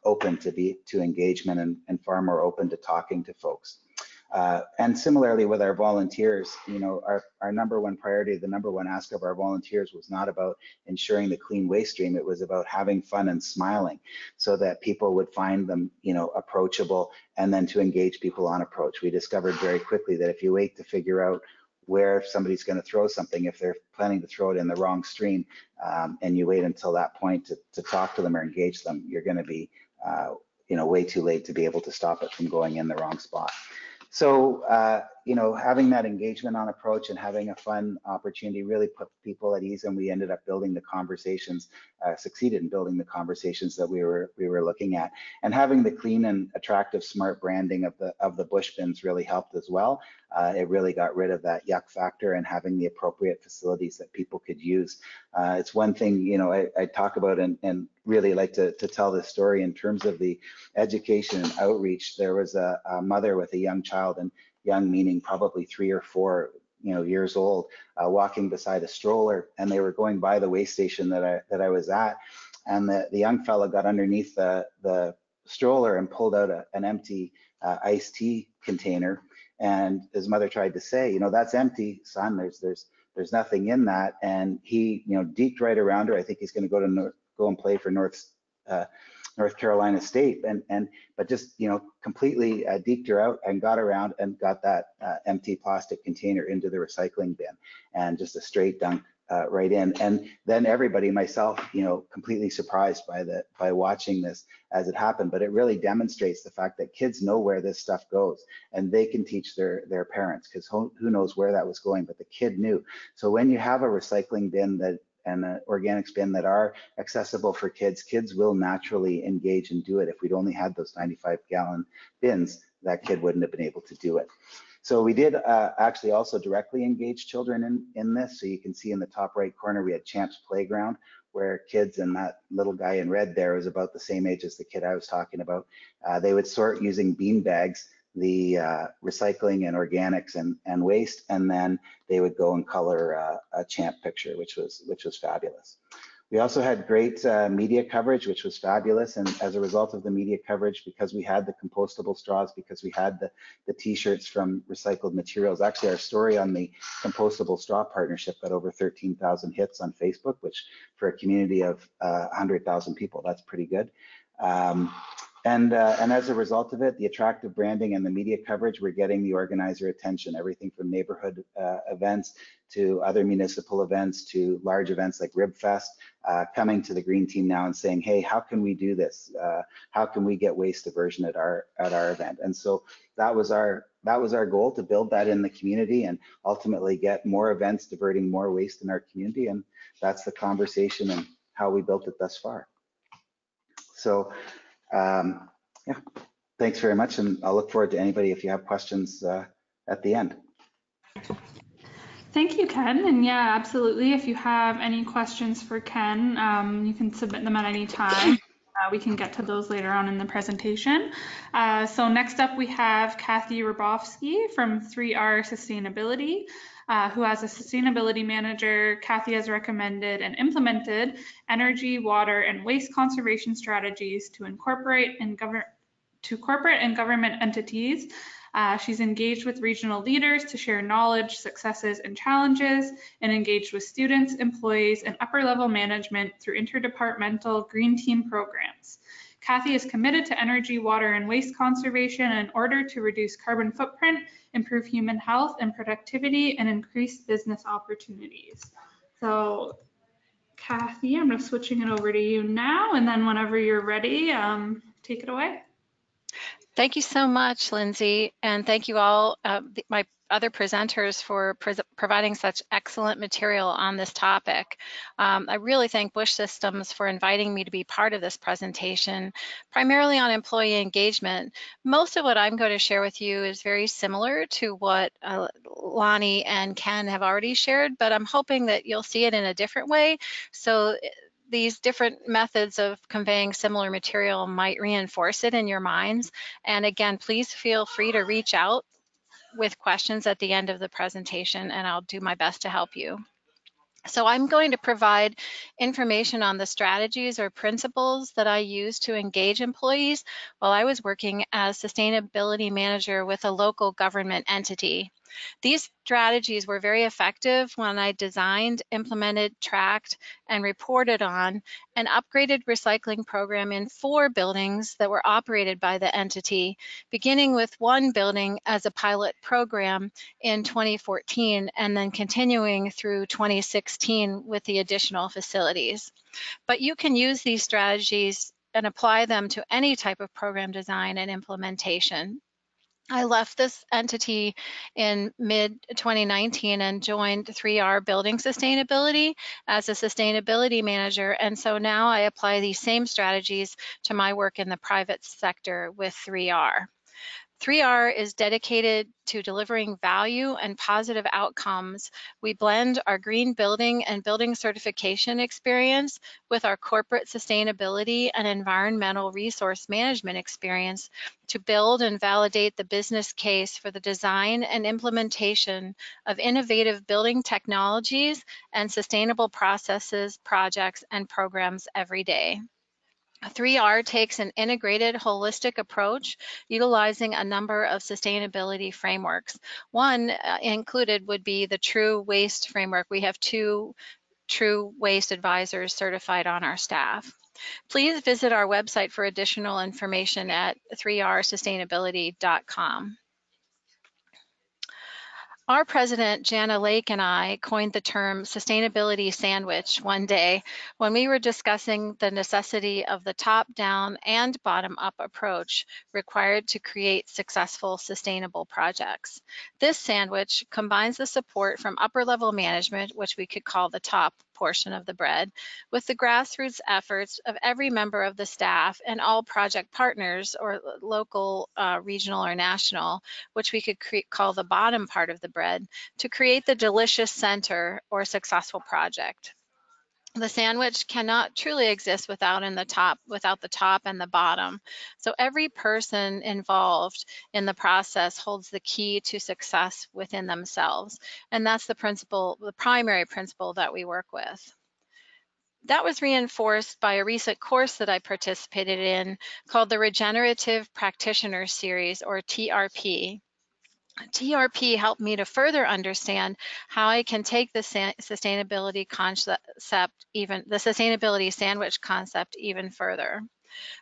open to engagement and far more open to talking to folks. And similarly with our volunteers, you know, our number one priority, the number one ask of our volunteers was not about ensuring the clean waste stream. It was about having fun and smiling so that people would find them, you know, approachable, and then to engage people on approach. We discovered very quickly that if you wait to figure out where somebody's going to throw something, if they're planning to throw it in the wrong stream, and you wait until that point to talk to them or engage them, you're going to be, you know, way too late to be able to stop it from going in the wrong spot. So, you know, having that engagement on approach and having a fun opportunity really put people at ease, and we ended up building the conversations, succeeded in building the conversations that we were looking at. And having the clean and attractive, smart branding of the bush bins really helped as well. It really got rid of that yuck factor, and having the appropriate facilities that people could use. It's one thing, you know, I talk about and really like to tell this story in terms of the education and outreach. There was a mother with a young child, and young meaning probably 3 or 4, you know, years old, walking beside a stroller, and they were going by the waste station that I was at, and the young fella got underneath the stroller and pulled out an empty iced tea container. And his mother tried to say, you know, that's empty, son. There's nothing in that. And he, you know, deked right around her. I think he's going to go and play for North Carolina State, but just, you know, completely deked her out and got around and got that empty plastic container into the recycling bin, and just a straight dunk right in. And then everybody, myself, you know, completely surprised by watching this as it happened. But it really demonstrates the fact that kids know where this stuff goes, and they can teach their parents, because who knows where that was going, but the kid knew. So when you have a recycling bin and an organics bin that are accessible for kids, kids will naturally engage and do it. If we'd only had those 95-gallon bins, that kid wouldn't have been able to do it. So we did actually also directly engage children in this. So you can see in the top right corner, we had Champs Playground, where kids, and that little guy in red there was about the same age as the kid I was talking about. They would sort using bean bags recycling and organics and waste, and then they would go and color a champ picture, which was fabulous. We also had great media coverage, which was fabulous. And as a result of the media coverage, because we had the compostable straws, because we had the t-shirts from recycled materials, actually our story on the compostable straw partnership got over 13,000 hits on Facebook, which for a community of 100,000 people, that's pretty good. And as a result of it, the attractive branding and the media coverage, we're getting the organizer attention, everything from neighborhood events to other municipal events to large events like RibFest, coming to the Green Team now and saying, hey, how can we do this? How can we get waste diversion at our event? And so that was our goal, to build that in the community and ultimately get more events diverting more waste in our community. And that's the conversation and how we built it thus far. So yeah, thanks very much. And I'll look forward to anybody if you have questions at the end. Thank you, Ken. And yeah, absolutely. If you have any questions for Ken, you can submit them at any time. We can get to those later on in the presentation. So next up, we have Kathy Rabowski from 3R Sustainability, who as a sustainability manager, Kathy has recommended and implemented energy, water, and waste conservation strategies to incorporate in corporate and government entities. She's engaged with regional leaders to share knowledge, successes, and challenges, and engaged with students, employees, and upper-level management through interdepartmental Green Team programs. Kathy is committed to energy, water, and waste conservation in order to reduce carbon footprint, improve human health and productivity, and increase business opportunities. So, Kathy, I'm just switching it over to you now, and then whenever you're ready, take it away. Thank you so much, Lindsay, and thank you all, my other presenters, for providing such excellent material on this topic. I really thank Bush Systems for inviting me to be part of this presentation, primarily on employee engagement. Most of what I'm going to share with you is very similar to what Lonnie and Ken have already shared, but I'm hoping that you'll see it in a different way. So these different methods of conveying similar material might reinforce it in your minds. And again, please feel free to reach out with questions at the end of the presentation, and I'll do my best to help you. So I'm going to provide information on the strategies or principles that I use to engage employees while I was working as sustainability manager with a local government entity. These strategies were very effective when I designed, implemented, tracked, and reported on an upgraded recycling program in 4 buildings that were operated by the entity, beginning with 1 building as a pilot program in 2014 and then continuing through 2016 with the additional facilities. But you can use these strategies and apply them to any type of program design and implementation. I left this entity in mid-2019 and joined 3R Building Sustainability as a sustainability manager. And so now I apply these same strategies to my work in the private sector with 3R. 3R is dedicated to delivering value and positive outcomes. We blend our green building and building certification experience with our corporate sustainability and environmental resource management experience to build and validate the business case for the design and implementation of innovative building technologies and sustainable processes, projects, and programs every day. 3R takes an integrated, holistic approach, utilizing a number of sustainability frameworks. One included would be the True Waste framework. We have 2 True Waste advisors certified on our staff. Please visit our website for additional information at 3rsustainability.com. Our president, Jana Lake, and I coined the term sustainability sandwich one day when we were discussing the necessity of the top-down and bottom-up approach required to create successful sustainable projects. This sandwich combines the support from upper-level management, which we could call the top portion of the bread, with the grassroots efforts of every member of the staff and all project partners, or local, regional, or national, which we could call the bottom part of the bread, to create the delicious center or successful project. The sandwich cannot truly exist without the top and the bottom. So every person involved in the process holds the key to success within themselves. And that's the principle, the primary principle that we work with. That was reinforced by a recent course that I participated in called the Regenerative Practitioner Series, or TRP. TRP helped me to further understand how I can take the sustainability sandwich concept even further.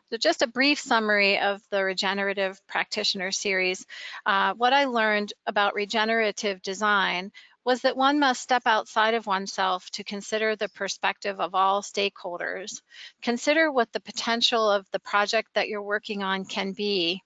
So just a brief summary of the Regenerative Practitioner Series. What I learned about regenerative design was that one must step outside of oneself to consider the perspective of all stakeholders. Consider what the potential of the project that you're working on can be.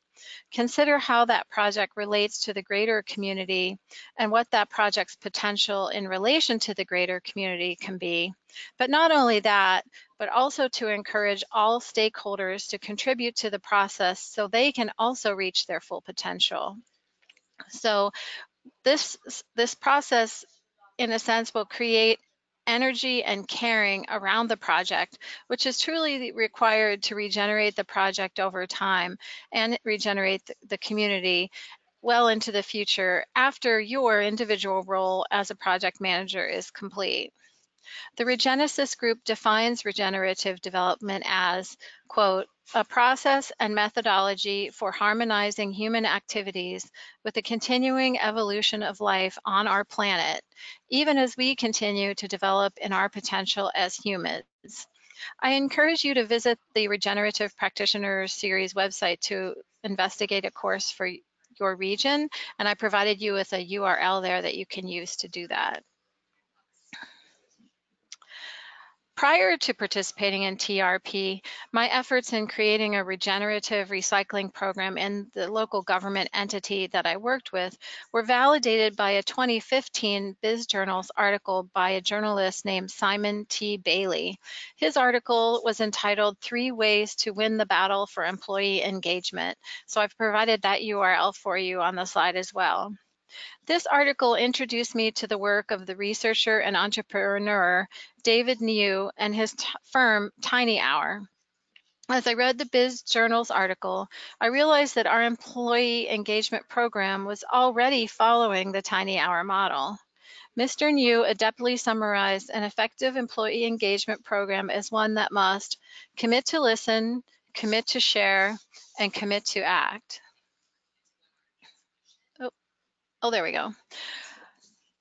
Consider how that project relates to the greater community and what that project's potential in relation to the greater community can be. But not only that, but also to encourage all stakeholders to contribute to the process so they can also reach their full potential. So this process, in a sense, will create energy and caring around the project, which is truly required to regenerate the project over time and regenerate the community well into the future after your individual role as a project manager is complete. The Regenesis group defines regenerative development as, quote, a process and methodology for harmonizing human activities with the continuing evolution of life on our planet, even as we continue to develop in our potential as humans. I encourage you to visit the Regenerative Practitioner Series website to investigate a course for your region, and I provided you with a URL there that you can use to do that. Prior to participating in TRP, my efforts in creating a regenerative recycling program in the local government entity that I worked with were validated by a 2015 BizJournals article by a journalist named Simon T. Bailey. His article was entitled 3 Ways to Win the Battle for Employee Engagement. So I've provided that URL for you on the slide as well. This article introduced me to the work of the researcher and entrepreneur David Niu and his firm Tiny Hour. As I read the BizJournals article, I realized that our employee engagement program was already following the Tiny Hour model. Mr. Niu adeptly summarized an effective employee engagement program as one that must commit to listen, commit to share, and commit to act. Oh, there we go.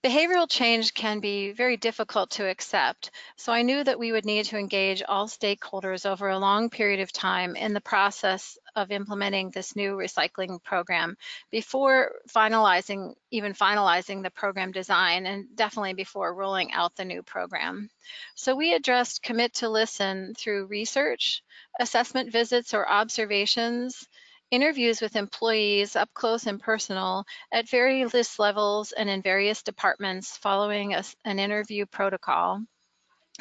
Behavioral change can be very difficult to accept, so I knew that we would need to engage all stakeholders over a long period of time in the process of implementing this new recycling program before finalizing the program design, and definitely before rolling out the new program. So we addressed commit to listen through research, assessment visits or observations, interviews with employees up close and personal at various levels and in various departments following an interview protocol,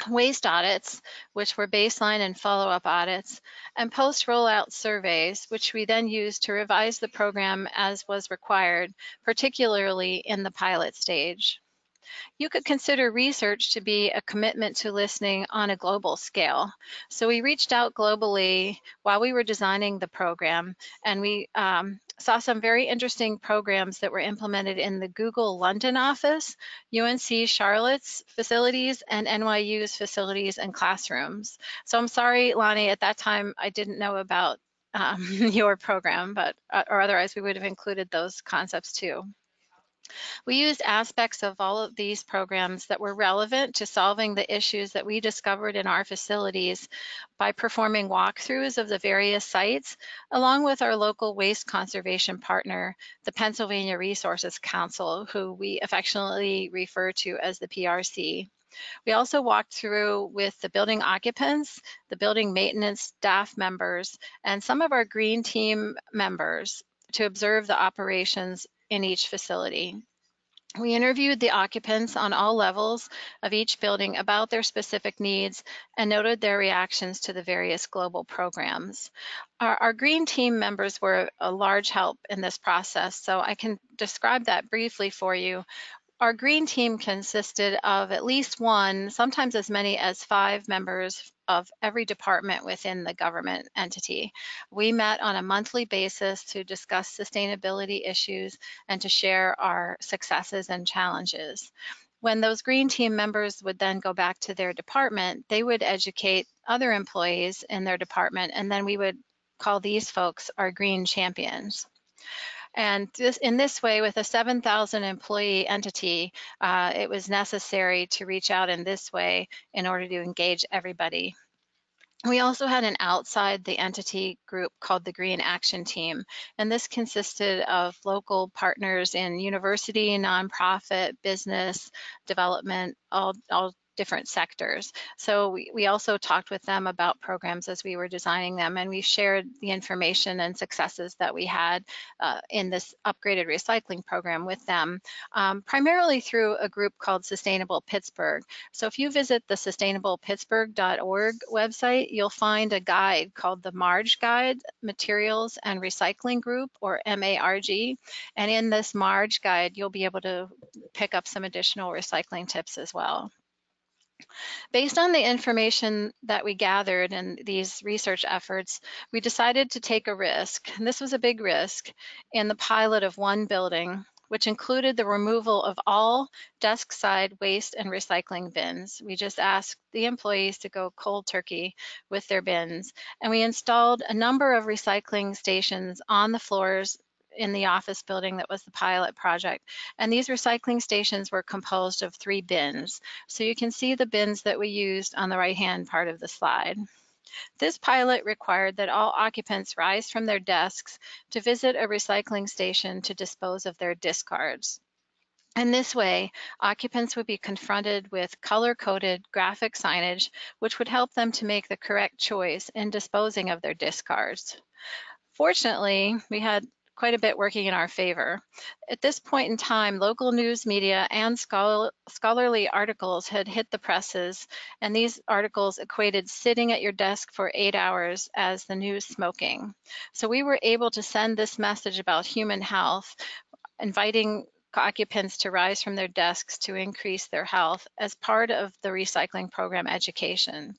waste audits, which were baseline and follow-up audits, and post-rollout surveys, which we then used to revise the program as was required, particularly in the pilot stage. You could consider research to be a commitment to listening on a global scale. So we reached out globally while we were designing the program, and we saw some very interesting programs that were implemented in the Google London office, UNC Charlotte's facilities, and NYU's facilities and classrooms. So I'm sorry, Lonnie, at that time I didn't know about your program, but or otherwise we would have included those concepts too. We used aspects of all of these programs that were relevant to solving the issues that we discovered in our facilities by performing walkthroughs of the various sites, along with our local waste conservation partner, the Pennsylvania Resources Council, who we affectionately refer to as the PRC. We also walked through with the building occupants, the building maintenance staff members, and some of our green team members to observe the operations in each facility. We interviewed the occupants on all levels of each building about their specific needs and noted their reactions to the various global programs. Our green team members were a large help in this process, so I can describe that briefly for you. Our green team consisted of at least one, sometimes as many as 5 members of every department within the government entity. We met on a monthly basis to discuss sustainability issues and to share our successes and challenges. When those green team members would then go back to their department, they would educate other employees in their department, and then we would call these folks our green champions. And in this way, with a 7,000 employee entity, it was necessary to reach out in this way in order to engage everybody. We also had an outside the entity group called the Green Action Team, and this consisted of local partners in university, nonprofit, business, development, all different sectors. So we also talked with them about programs as we were designing them, and we shared the information and successes that we had in this upgraded recycling program with them, primarily through a group called Sustainable Pittsburgh. So if you visit the sustainablepittsburgh.org website, you'll find a guide called the MARG Guide, Materials and Recycling Group, or MARG. And in this MARG guide, you'll be able to pick up some additional recycling tips as well. Based on the information that we gathered in these research efforts, we decided to take a risk, and this was a big risk, in the pilot of one building, which included the removal of all desk side waste and recycling bins. We just asked the employees to go cold turkey with their bins, and we installed a number of recycling stations on the floors in the office building that was the pilot project. And these recycling stations were composed of 3 bins. So you can see the bins that we used on the right-hand part of the slide. This pilot required that all occupants rise from their desks to visit a recycling station to dispose of their discards. In this way, occupants would be confronted with color-coded graphic signage, which would help them to make the correct choice in disposing of their discards. Fortunately, we had quite a bit working in our favor. At this point in time, local news media and scholarly articles had hit the presses, and these articles equated sitting at your desk for 8 hours as the new smoking. So we were able to send this message about human health, inviting occupants to rise from their desks to increase their health as part of the recycling program education.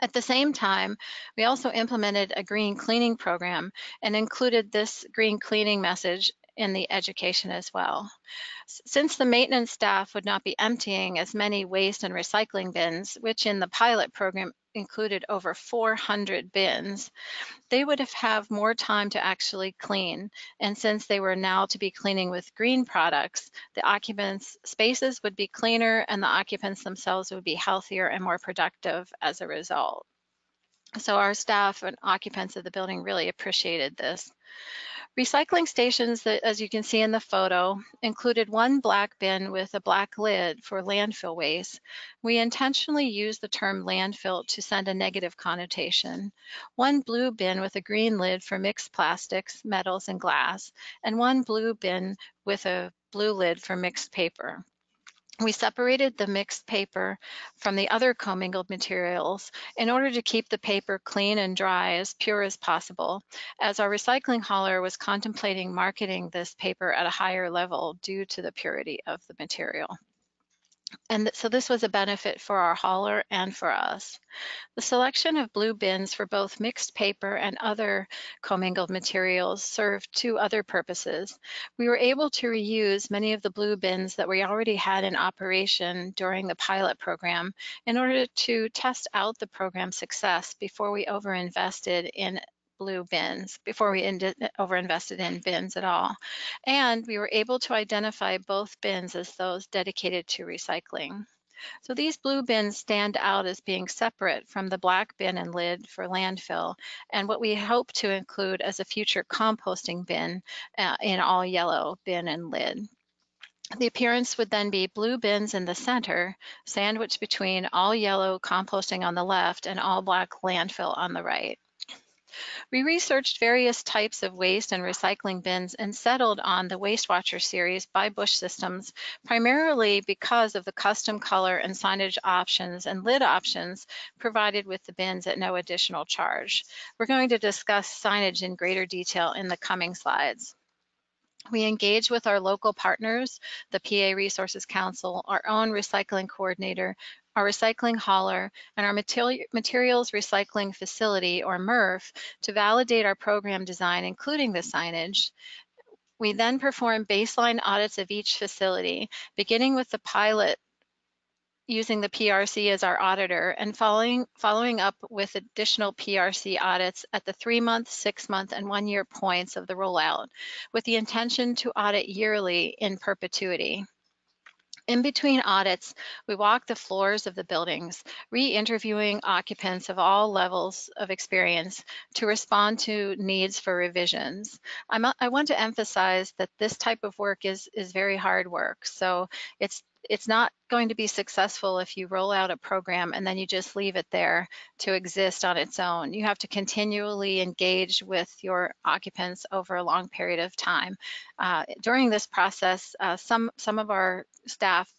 At the same time, we also implemented a green cleaning program and included this green cleaning message in the education as well. Since the maintenance staff would not be emptying as many waste and recycling bins, which in the pilot program included over 400 bins, they would have more time to actually clean. And since they were now to be cleaning with green products, the occupants' spaces would be cleaner and the occupants themselves would be healthier and more productive as a result. So our staff and occupants of the building really appreciated this. Recycling stations that, as you can see in the photo, included one black bin with a black lid for landfill waste. We intentionally used the term landfill to send a negative connotation. One blue bin with a green lid for mixed plastics, metals, and glass, and one blue bin with a blue lid for mixed paper. We separated the mixed paper from the other commingled materials in order to keep the paper clean and dry, as pure as possible, as our recycling hauler was contemplating marketing this paper at a higher level due to the purity of the material. And so this was a benefit for our hauler and for us. The selection of blue bins for both mixed paper and other commingled materials served 2 other purposes. We were able to reuse many of the blue bins that we already had in operation during the pilot program in order to test out the program's success before we overinvested in blue bins, before we overinvested in bins at all. And we were able to identify both bins as those dedicated to recycling. So these blue bins stand out as being separate from the black bin and lid for landfill, and what we hope to include as a future composting bin in all yellow bin and lid. The appearance would then be blue bins in the center, sandwiched between all yellow composting on the left and all black landfill on the right. We researched various types of waste and recycling bins and settled on the WasteWatcher series by Bush Systems, primarily because of the custom color and signage options and lid options provided with the bins at no additional charge. We're going to discuss signage in greater detail in the coming slides. We engage with our local partners, the PA Resources Council, our own recycling coordinator, our recycling hauler, and our materials recycling facility, or MRF, to validate our program design, including the signage. We then perform baseline audits of each facility, beginning with the pilot using the PRC as our auditor and following up with additional PRC audits at the 3-month, 6-month, and 1-year points of the rollout, with the intention to audit yearly in perpetuity. In between audits, we walk the floors of the buildings, re-interviewing occupants of all levels of experience to respond to needs for revisions. I want to emphasize that this type of work is very hard work. So it's not going to be successful if you roll out a program and then you just leave it there to exist on its own. You have to continually engage with your occupants over a long period of time. During this process, some of our staff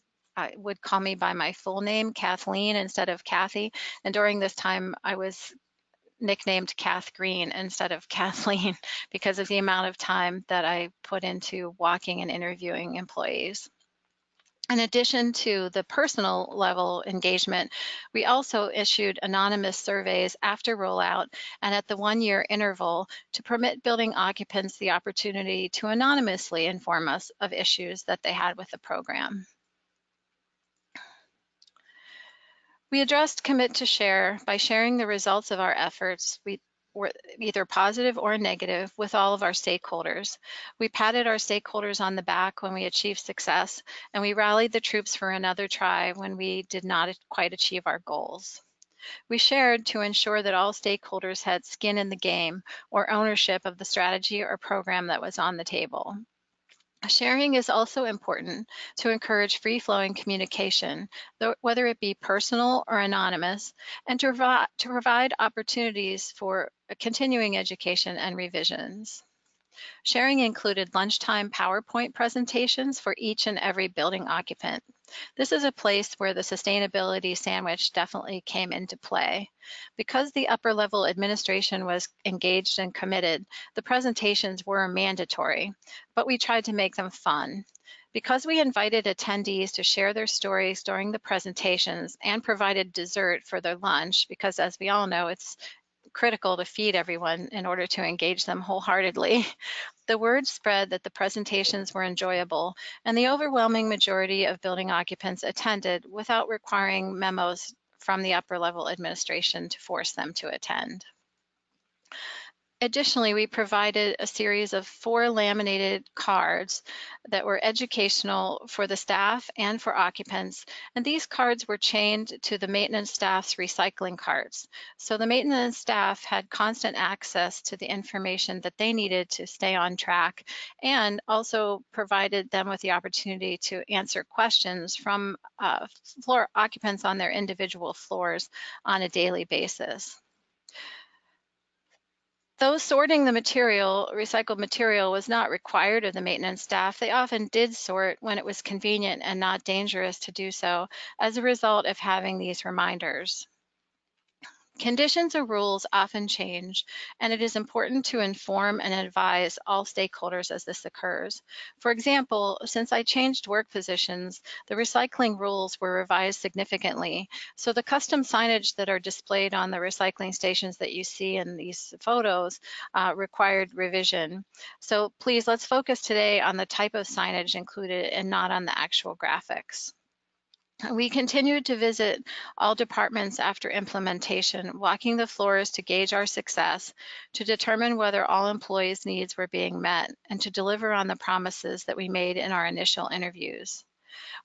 would call me by my full name, Kathleen, instead of Kathy. And during this time, I was nicknamed Kath Green instead of Kathleen because of the amount of time that I put into walking and interviewing employees. In addition to the personal level engagement, we also issued anonymous surveys after rollout and at the 1-year interval to permit building occupants the opportunity to anonymously inform us of issues that they had with the program. We addressed Commit to Share by sharing the results of our efforts, were either positive or negative, with all of our stakeholders. We patted our stakeholders on the back when we achieved success, and we rallied the troops for another try when we did not quite achieve our goals. We shared to ensure that all stakeholders had skin in the game or ownership of the strategy or program that was on the table. Sharing is also important to encourage free-flowing communication, whether it be personal or anonymous, and to provide opportunities for continuing education and revisions. Sharing included lunchtime PowerPoint presentations for each and every building occupant. This is a place where the sustainability sandwich definitely came into play. Because the upper level administration was engaged and committed, the presentations were mandatory, but we tried to make them fun. Because we invited attendees to share their stories during the presentations and provided dessert for their lunch, because as we all know, it's critical to feed everyone in order to engage them wholeheartedly. The word spread that the presentations were enjoyable, and the overwhelming majority of building occupants attended without requiring memos from the upper level administration to force them to attend. Additionally, we provided a series of 4 laminated cards that were educational for the staff and for occupants, and these cards were chained to the maintenance staff's recycling carts. So the maintenance staff had constant access to the information that they needed to stay on track, and also provided them with the opportunity to answer questions from floor occupants on their individual floors on a daily basis. Though sorting the recycled material was not required of the maintenance staff, they often did sort when it was convenient and not dangerous to do so as a result of having these reminders. Conditions or rules often change, and it is important to inform and advise all stakeholders as this occurs. For example, since I changed work positions, the recycling rules were revised significantly. So the custom signage that are displayed on the recycling stations that you see in these photos required revision. So please, let's focus today on the type of signage included and not on the actual graphics. We continued to visit all departments after implementation, walking the floors to gauge our success, to determine whether all employees' needs were being met, and to deliver on the promises that we made in our initial interviews.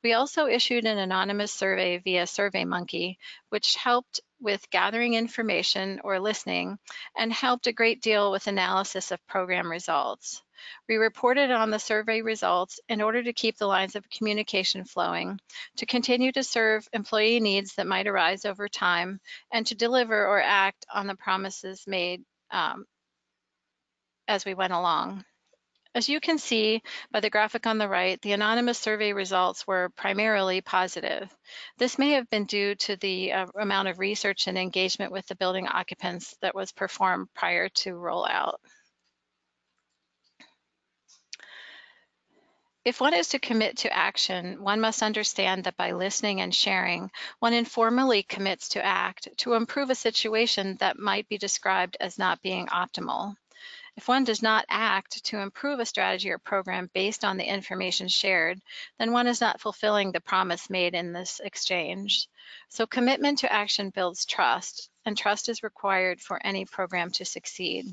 We also issued an anonymous survey via SurveyMonkey, which helped with gathering information or listening and helped a great deal with analysis of program results. We reported on the survey results in order to keep the lines of communication flowing, to continue to serve employee needs that might arise over time, and to deliver or act on the promises made as we went along. As you can see by the graphic on the right, the anonymous survey results were primarily positive. This may have been due to the amount of research and engagement with the building occupants that was performed prior to rollout. If one is to commit to action, one must understand that by listening and sharing, one informally commits to act to improve a situation that might be described as not being optimal. If one does not act to improve a strategy or program based on the information shared, then one is not fulfilling the promise made in this exchange. So commitment to action builds trust, and trust is required for any program to succeed.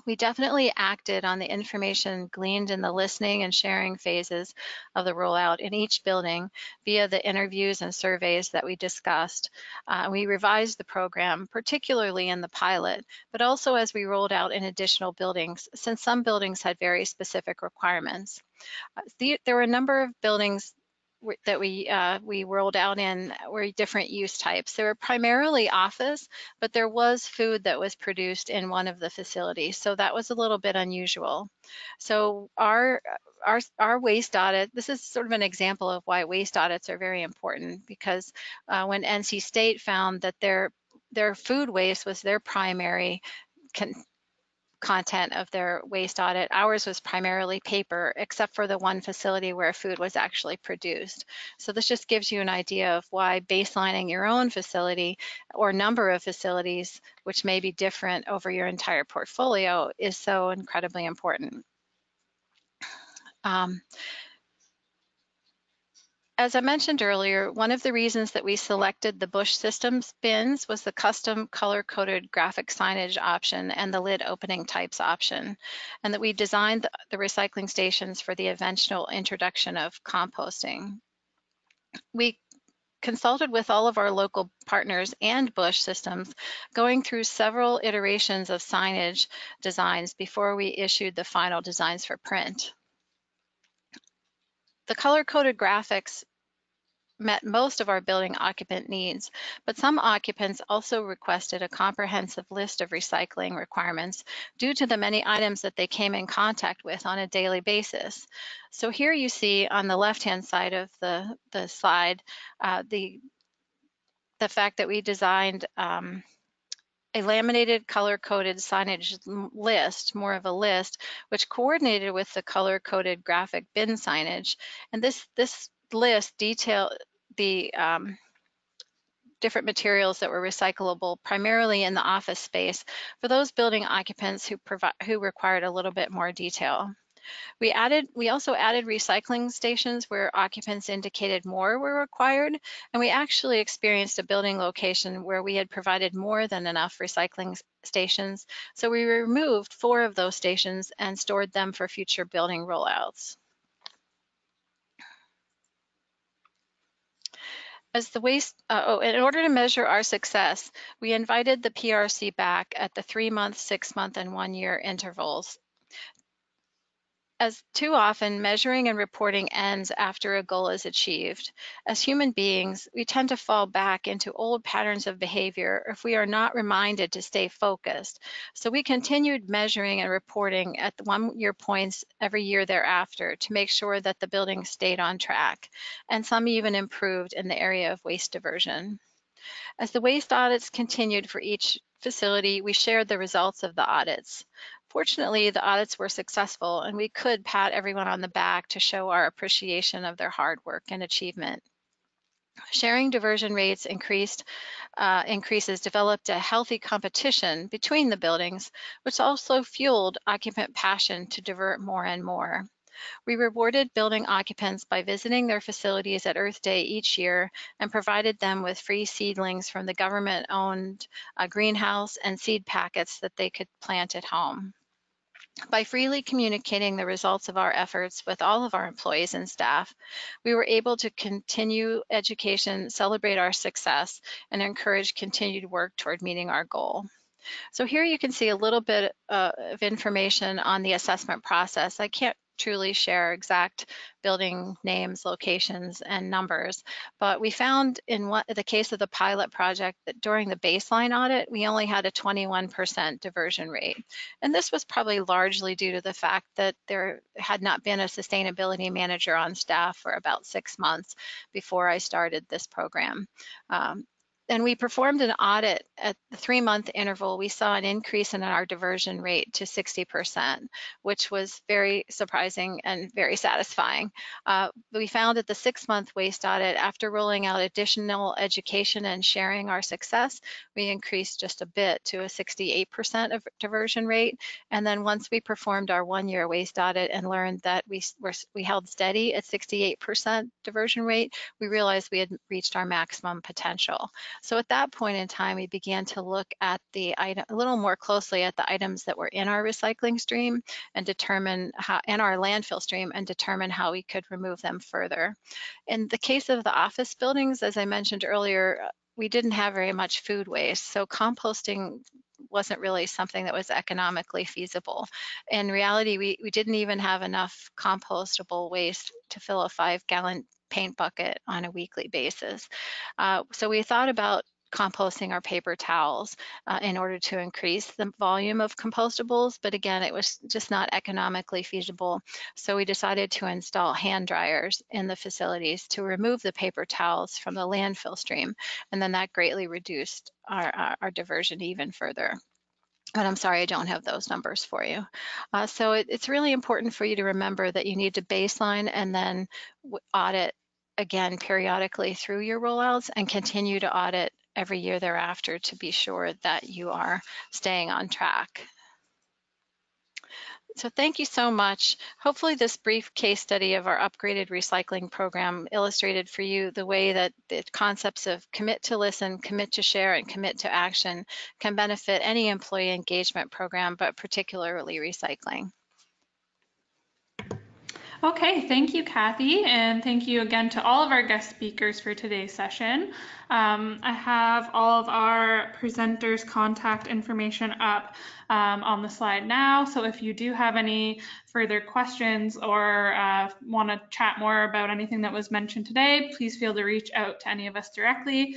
We definitely acted on the information gleaned in the listening and sharing phases of the rollout in each building via the interviews and surveys that we discussed. We revised the program, particularly in the pilot, but also as we rolled out in additional buildings, since some buildings had very specific requirements. There were a number of buildings that we rolled out in were different use types. They were primarily office, but there was food that was produced in one of the facilities, so that was a little bit unusual. So our waste audit, this is sort of an example of why waste audits are very important, because when NC State found that their food waste was their primary content of their waste audit. Ours was primarily paper, except for the one facility where food was actually produced. So this just gives you an idea of why baselining your own facility or number of facilities, which may be different over your entire portfolio, is so incredibly important. As I mentioned earlier, one of the reasons that we selected the Bush Systems bins was the custom color-coded graphic signage option and the lid opening types option, and that we designed the recycling stations for the eventual introduction of composting. We consulted with all of our local partners and Bush Systems, going through several iterations of signage designs before we issued the final designs for print. The color-coded graphics met most of our building occupant needs, but some occupants also requested a comprehensive list of recycling requirements due to the many items that they came in contact with on a daily basis. So here you see on the left-hand side of the slide, the fact that we designed a laminated color-coded signage list, more of a list, which coordinated with the color-coded graphic bin signage. And this list detailed the different materials that were recyclable, primarily in the office space, for those building occupants who required a little bit more detail. We also added recycling stations where occupants indicated more were required, and we actually experienced a building location where we had provided more than enough recycling stations, so we removed 4 of those stations and stored them for future building rollouts. As the waste, in order to measure our success, we invited the PRC back at the 3-month, 6-month, and 1-year intervals. As too often, measuring and reporting ends after a goal is achieved. As human beings, we tend to fall back into old patterns of behavior if we are not reminded to stay focused. So we continued measuring and reporting at the 1-year points every year thereafter to make sure that the building stayed on track, and some even improved in the area of waste diversion. As the waste audits continued for each facility, we shared the results of the audits. Fortunately, the audits were successful, and we could pat everyone on the back to show our appreciation of their hard work and achievement. Sharing diversion rates increases developed a healthy competition between the buildings, which also fueled occupant passion to divert more and more. We rewarded building occupants by visiting their facilities at Earth Day each year and provided them with free seedlings from the government-owned greenhouse and seed packets that they could plant at home. By freely communicating the results of our efforts with all of our employees and staff, we were able to continue education, celebrate our success, and encourage continued work toward meeting our goal. So here you can see a little bit of information on the assessment process. I can't truly share exact building names, locations, and numbers, but we found in the case of the pilot project that during the baseline audit, we only had a 21% diversion rate. And this was probably largely due to the fact that there had not been a sustainability manager on staff for about 6 months before I started this program. And we performed an audit at the 3-month interval. We saw an increase in our diversion rate to 60%, which was very surprising and very satisfying. We found at the 6-month waste audit, after rolling out additional education and sharing our success, we increased just a bit to a 68% of diversion rate. And then once we performed our 1-year waste audit and learned that we held steady at 68% diversion rate, we realized we had reached our maximum potential. So at that point in time, we began to look at the item a little more closely at the items that were in our recycling stream and determine how, in our landfill stream, and determine how we could remove them further. In the case of the office buildings, as I mentioned earlier, we didn't have very much food waste, so composting wasn't really something that was economically feasible. In reality, we didn't even have enough compostable waste to fill a 5-gallon paint bucket on a weekly basis. So we thought about composting our paper towels in order to increase the volume of compostables, but again, it was just not economically feasible. So we decided to install hand dryers in the facilities to remove the paper towels from the landfill stream, and then that greatly reduced our diversion even further. But I'm sorry, I don't have those numbers for you. So it's really important for you to remember that you need to baseline and then audit again periodically through your rollouts, and continue to audit every year thereafter to be sure that you are staying on track. So thank you so much. Hopefully this brief case study of our upgraded recycling program illustrated for you the way that the concepts of commit to listen, commit to share, and commit to action can benefit any employee engagement program, but particularly recycling. Okay, thank you, Kathy, and thank you again to all of our guest speakers for today's session. I have all of our presenters' contact information up on the slide now, so if you do have any further questions or want to chat more about anything that was mentioned today, please feel to reach out to any of us directly.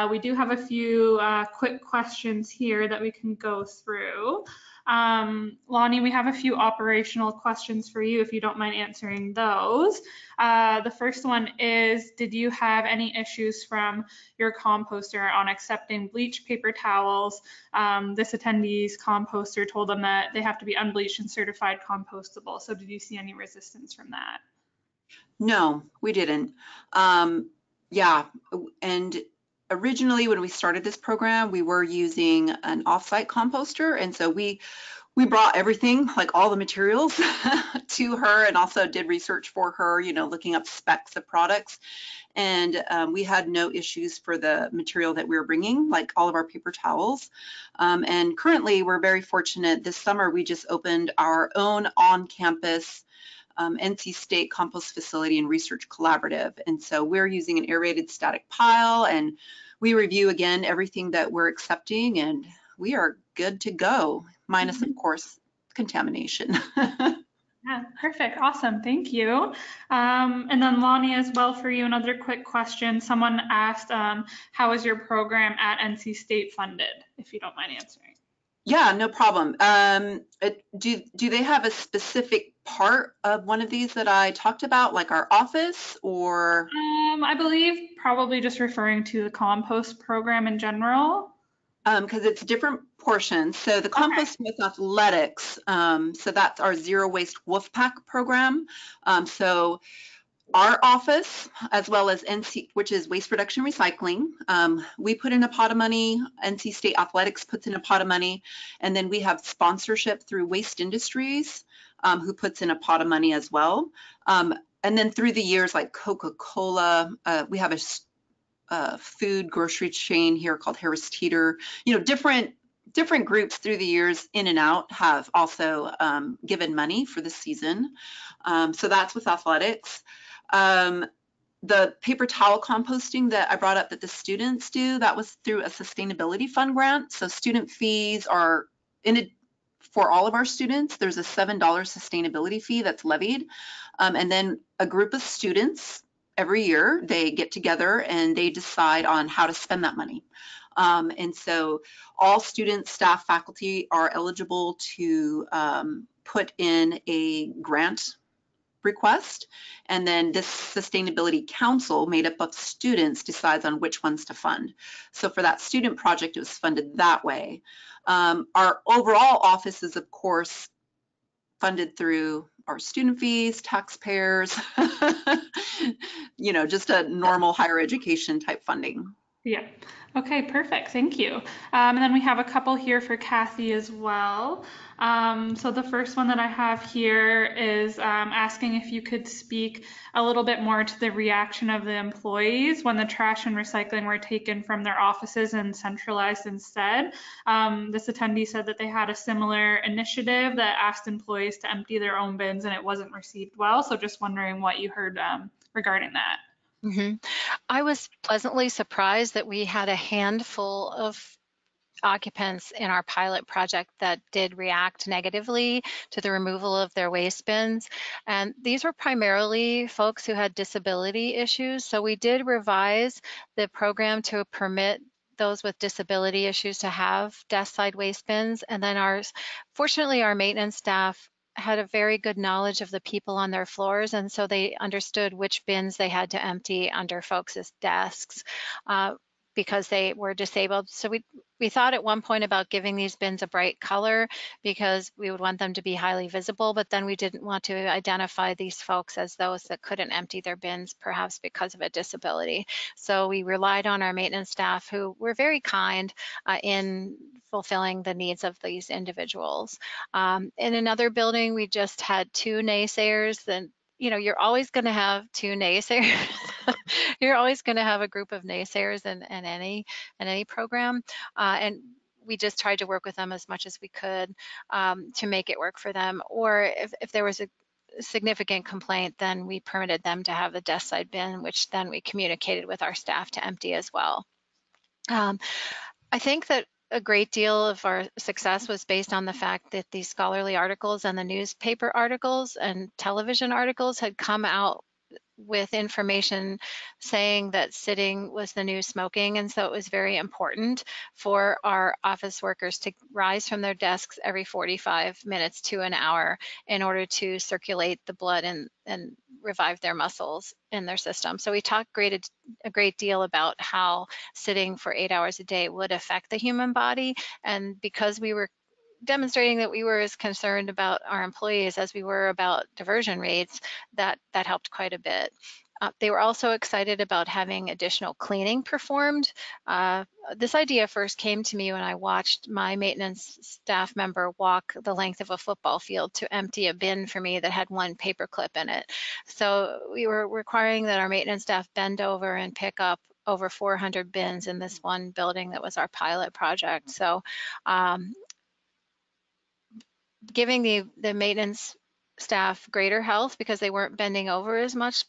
We do have a few quick questions here that we can go through. Lonnie, we have a few operational questions for you if you don't mind answering those. The first one is, did you have any issues from your composter on accepting bleached paper towels? This attendee's composter told them that they have to be unbleached and certified compostable. So did you see any resistance from that? No, we didn't. Yeah, and originally when we started this program, we were using an offsite composter, and so we brought everything, like all the materials to her, and also did research for her, you know, looking up specs of products. And we had no issues for the material that we were bringing, like all of our paper towels. And currently, we're very fortunate. This summer, we just opened our own on-campus NC State Compost Facility and Research Collaborative. And so we're using an aerated static pile, and we review again everything that we're accepting, and we are good to go, minus of course contamination. Yeah, perfect. Awesome. Thank you. And then Lonnie, as well for you, another quick question. Someone asked, how is your program at NC State funded, if you don't mind answering? Yeah, no problem. Do they have a specific part of one of these that I talked about, like our office, or? I believe probably just referring to the compost program in general. Because it's different portions. So the Composting with Athletics, so that's our Zero Waste Wolfpack program. So our office, as well as NC, which is Waste Reduction Recycling, we put in a pot of money. NC State Athletics puts in a pot of money, and then we have sponsorship through Waste Industries, who puts in a pot of money as well. And then through the years, like Coca-Cola, we have a food grocery chain here called Harris Teeter. You know, different groups through the years in and out have also given money for the season. So that's with athletics. The paper towel composting that I brought up that the students do, that was through a sustainability fund grant. So student fees are for all of our students, there's a $7 sustainability fee that's levied. And then a group of students every year, they get together and they decide on how to spend that money. And so all students, staff, faculty are eligible to put in a grant request. And then this sustainability council made up of students decides on which ones to fund. So for that student project, it was funded that way. Our overall office is, of course, funded through our student fees, taxpayers, just a normal higher education type funding. Yeah. Okay, perfect. Thank you. And then we have a couple here for Kathy as well. So the first one that I have here is asking if you could speak a little bit more to the reaction of the employees when the trash and recycling were taken from their offices and centralized instead. This attendee said that they had a similar initiative that asked employees to empty their own bins and it wasn't received well. So just wondering what you heard regarding that. I was pleasantly surprised that we had a handful of occupants in our pilot project that did react negatively to the removal of their waste bins. And these were primarily folks who had disability issues. So we did revise the program to permit those with disability issues to have desk side waste bins. And then fortunately, our maintenance staff had a very good knowledge of the people on their floors, and so they understood which bins they had to empty under folks' desks because they were disabled. So we thought at one point about giving these bins a bright color because we would want them to be highly visible, but then we didn't want to identify these folks as those that couldn't empty their bins, perhaps because of a disability. So we relied on our maintenance staff who were very kind in fulfilling the needs of these individuals. In another building, we just had 2 naysayers. Then you're always going to have 2 naysayers. You're always going to have a group of naysayers in any program, and we just tried to work with them as much as we could to make it work for them. Or if there was a significant complaint, then we permitted them to have the desk side bin, which then we communicated with our staff to empty as well. I think that a great deal of our success was based on the fact that these scholarly articles and the newspaper articles and television articles had come out with information saying that sitting was the new smoking. And so it was very important for our office workers to rise from their desks every 45 minutes to an hour in order to circulate the blood and revive their muscles in their system. So we talked a great deal about how sitting for 8 hours a day would affect the human body. And because we were demonstrating that we were as concerned about our employees as we were about diversion rates, that helped quite a bit. They were also excited about having additional cleaning performed. This idea first came to me when I watched my maintenance staff member walk the length of a football field to empty a bin for me that had 1 paper clip in it. So we were requiring that our maintenance staff bend over and pick up over 400 bins in this one building that was our pilot project. So giving the maintenance staff greater health because they weren't bending over as much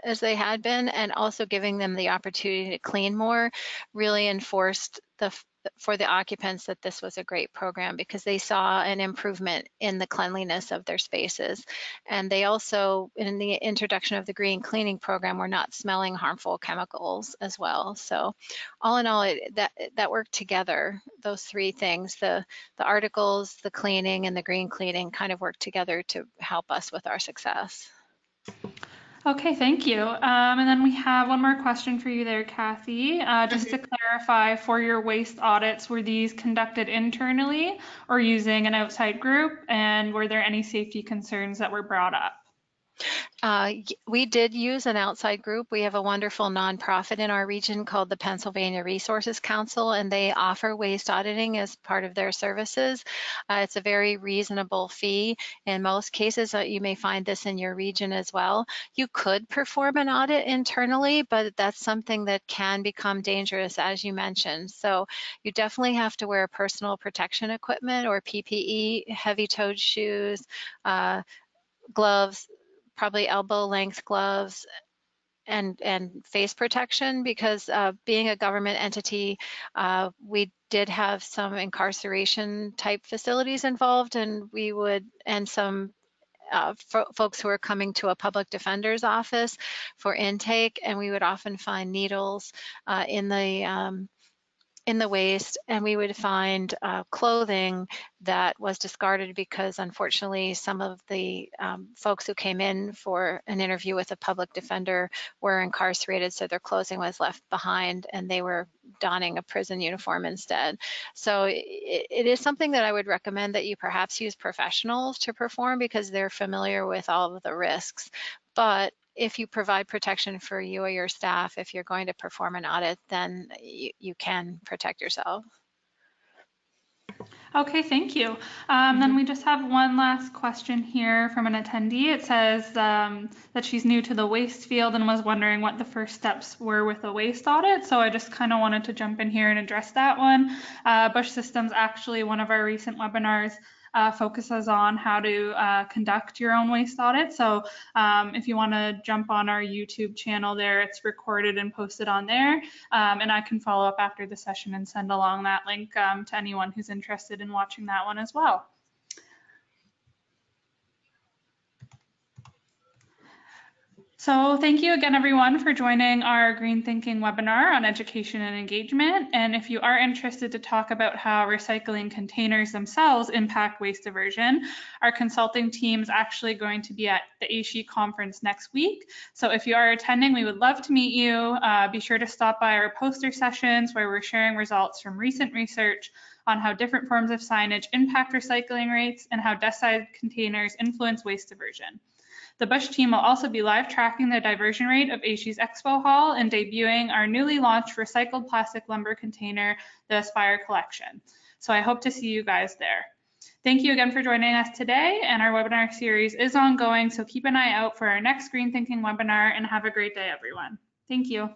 as they had been, and also giving them the opportunity to clean more really enforced for the occupants that this was a great program because they saw an improvement in the cleanliness of their spaces. And they also, in the introduction of the green cleaning program, were not smelling harmful chemicals as well. So all in all, that worked together. Those 3 things, the articles, the cleaning, and the green cleaning kind of worked together to help us with our success. Okay, thank you. And then we have one more question for you there, Kathy. Just to clarify, for your waste audits, were these conducted internally or using an outside group? And were there any safety concerns that were brought up? We did use an outside group. We have a wonderful nonprofit in our region called the Pennsylvania Resources Council, and they offer waste auditing as part of their services. It's a very reasonable fee. In most cases, you may find this in your region as well. You could perform an audit internally, but that's something that can become dangerous, as you mentioned. So you definitely have to wear personal protection equipment or PPE, heavy-toed shoes, gloves, probably elbow length gloves, and face protection because being a government entity, we did have some incarceration type facilities involved, and some folks who are coming to a public defender's office for intake, and we would often find needles in the in the waste, and we would find clothing that was discarded because unfortunately some of the folks who came in for an interview with a public defender were incarcerated, so their clothing was left behind and they were donning a prison uniform instead. So it is something that I would recommend that you perhaps use professionals to perform because they're familiar with all of the risks. But if you provide protection for you or your staff, if you're going to perform an audit, then you can protect yourself. Okay, thank you. Then we just have one last question here from an attendee. It says that she's new to the waste field and was wondering what the first steps were with a waste audit. So I just kind of wanted to jump in here and address that one. Bush Systems, actually, one of our recent webinars focuses on how to conduct your own waste audit. So if you want to jump on our YouTube channel there, it's recorded and posted on there. And I can follow up after the session and send along that link to anyone who's interested in watching that one as well. So thank you again, everyone, for joining our Green Thinking webinar on education and engagement. And if you are interested to talk about how recycling containers themselves impact waste diversion, our consulting team is actually going to be at the ASHE conference next week. So if you are attending, we would love to meet you. Be sure to stop by our poster sessions where we're sharing results from recent research on how different forms of signage impact recycling rates and how desk-side containers influence waste diversion. The Bush team will also be live tracking the diversion rate of ASHE's Expo Hall and debuting our newly launched recycled plastic lumber container, the Aspire Collection. So I hope to see you guys there. Thank you again for joining us today, and our webinar series is ongoing, so keep an eye out for our next Green Thinking webinar and have a great day, everyone. Thank you.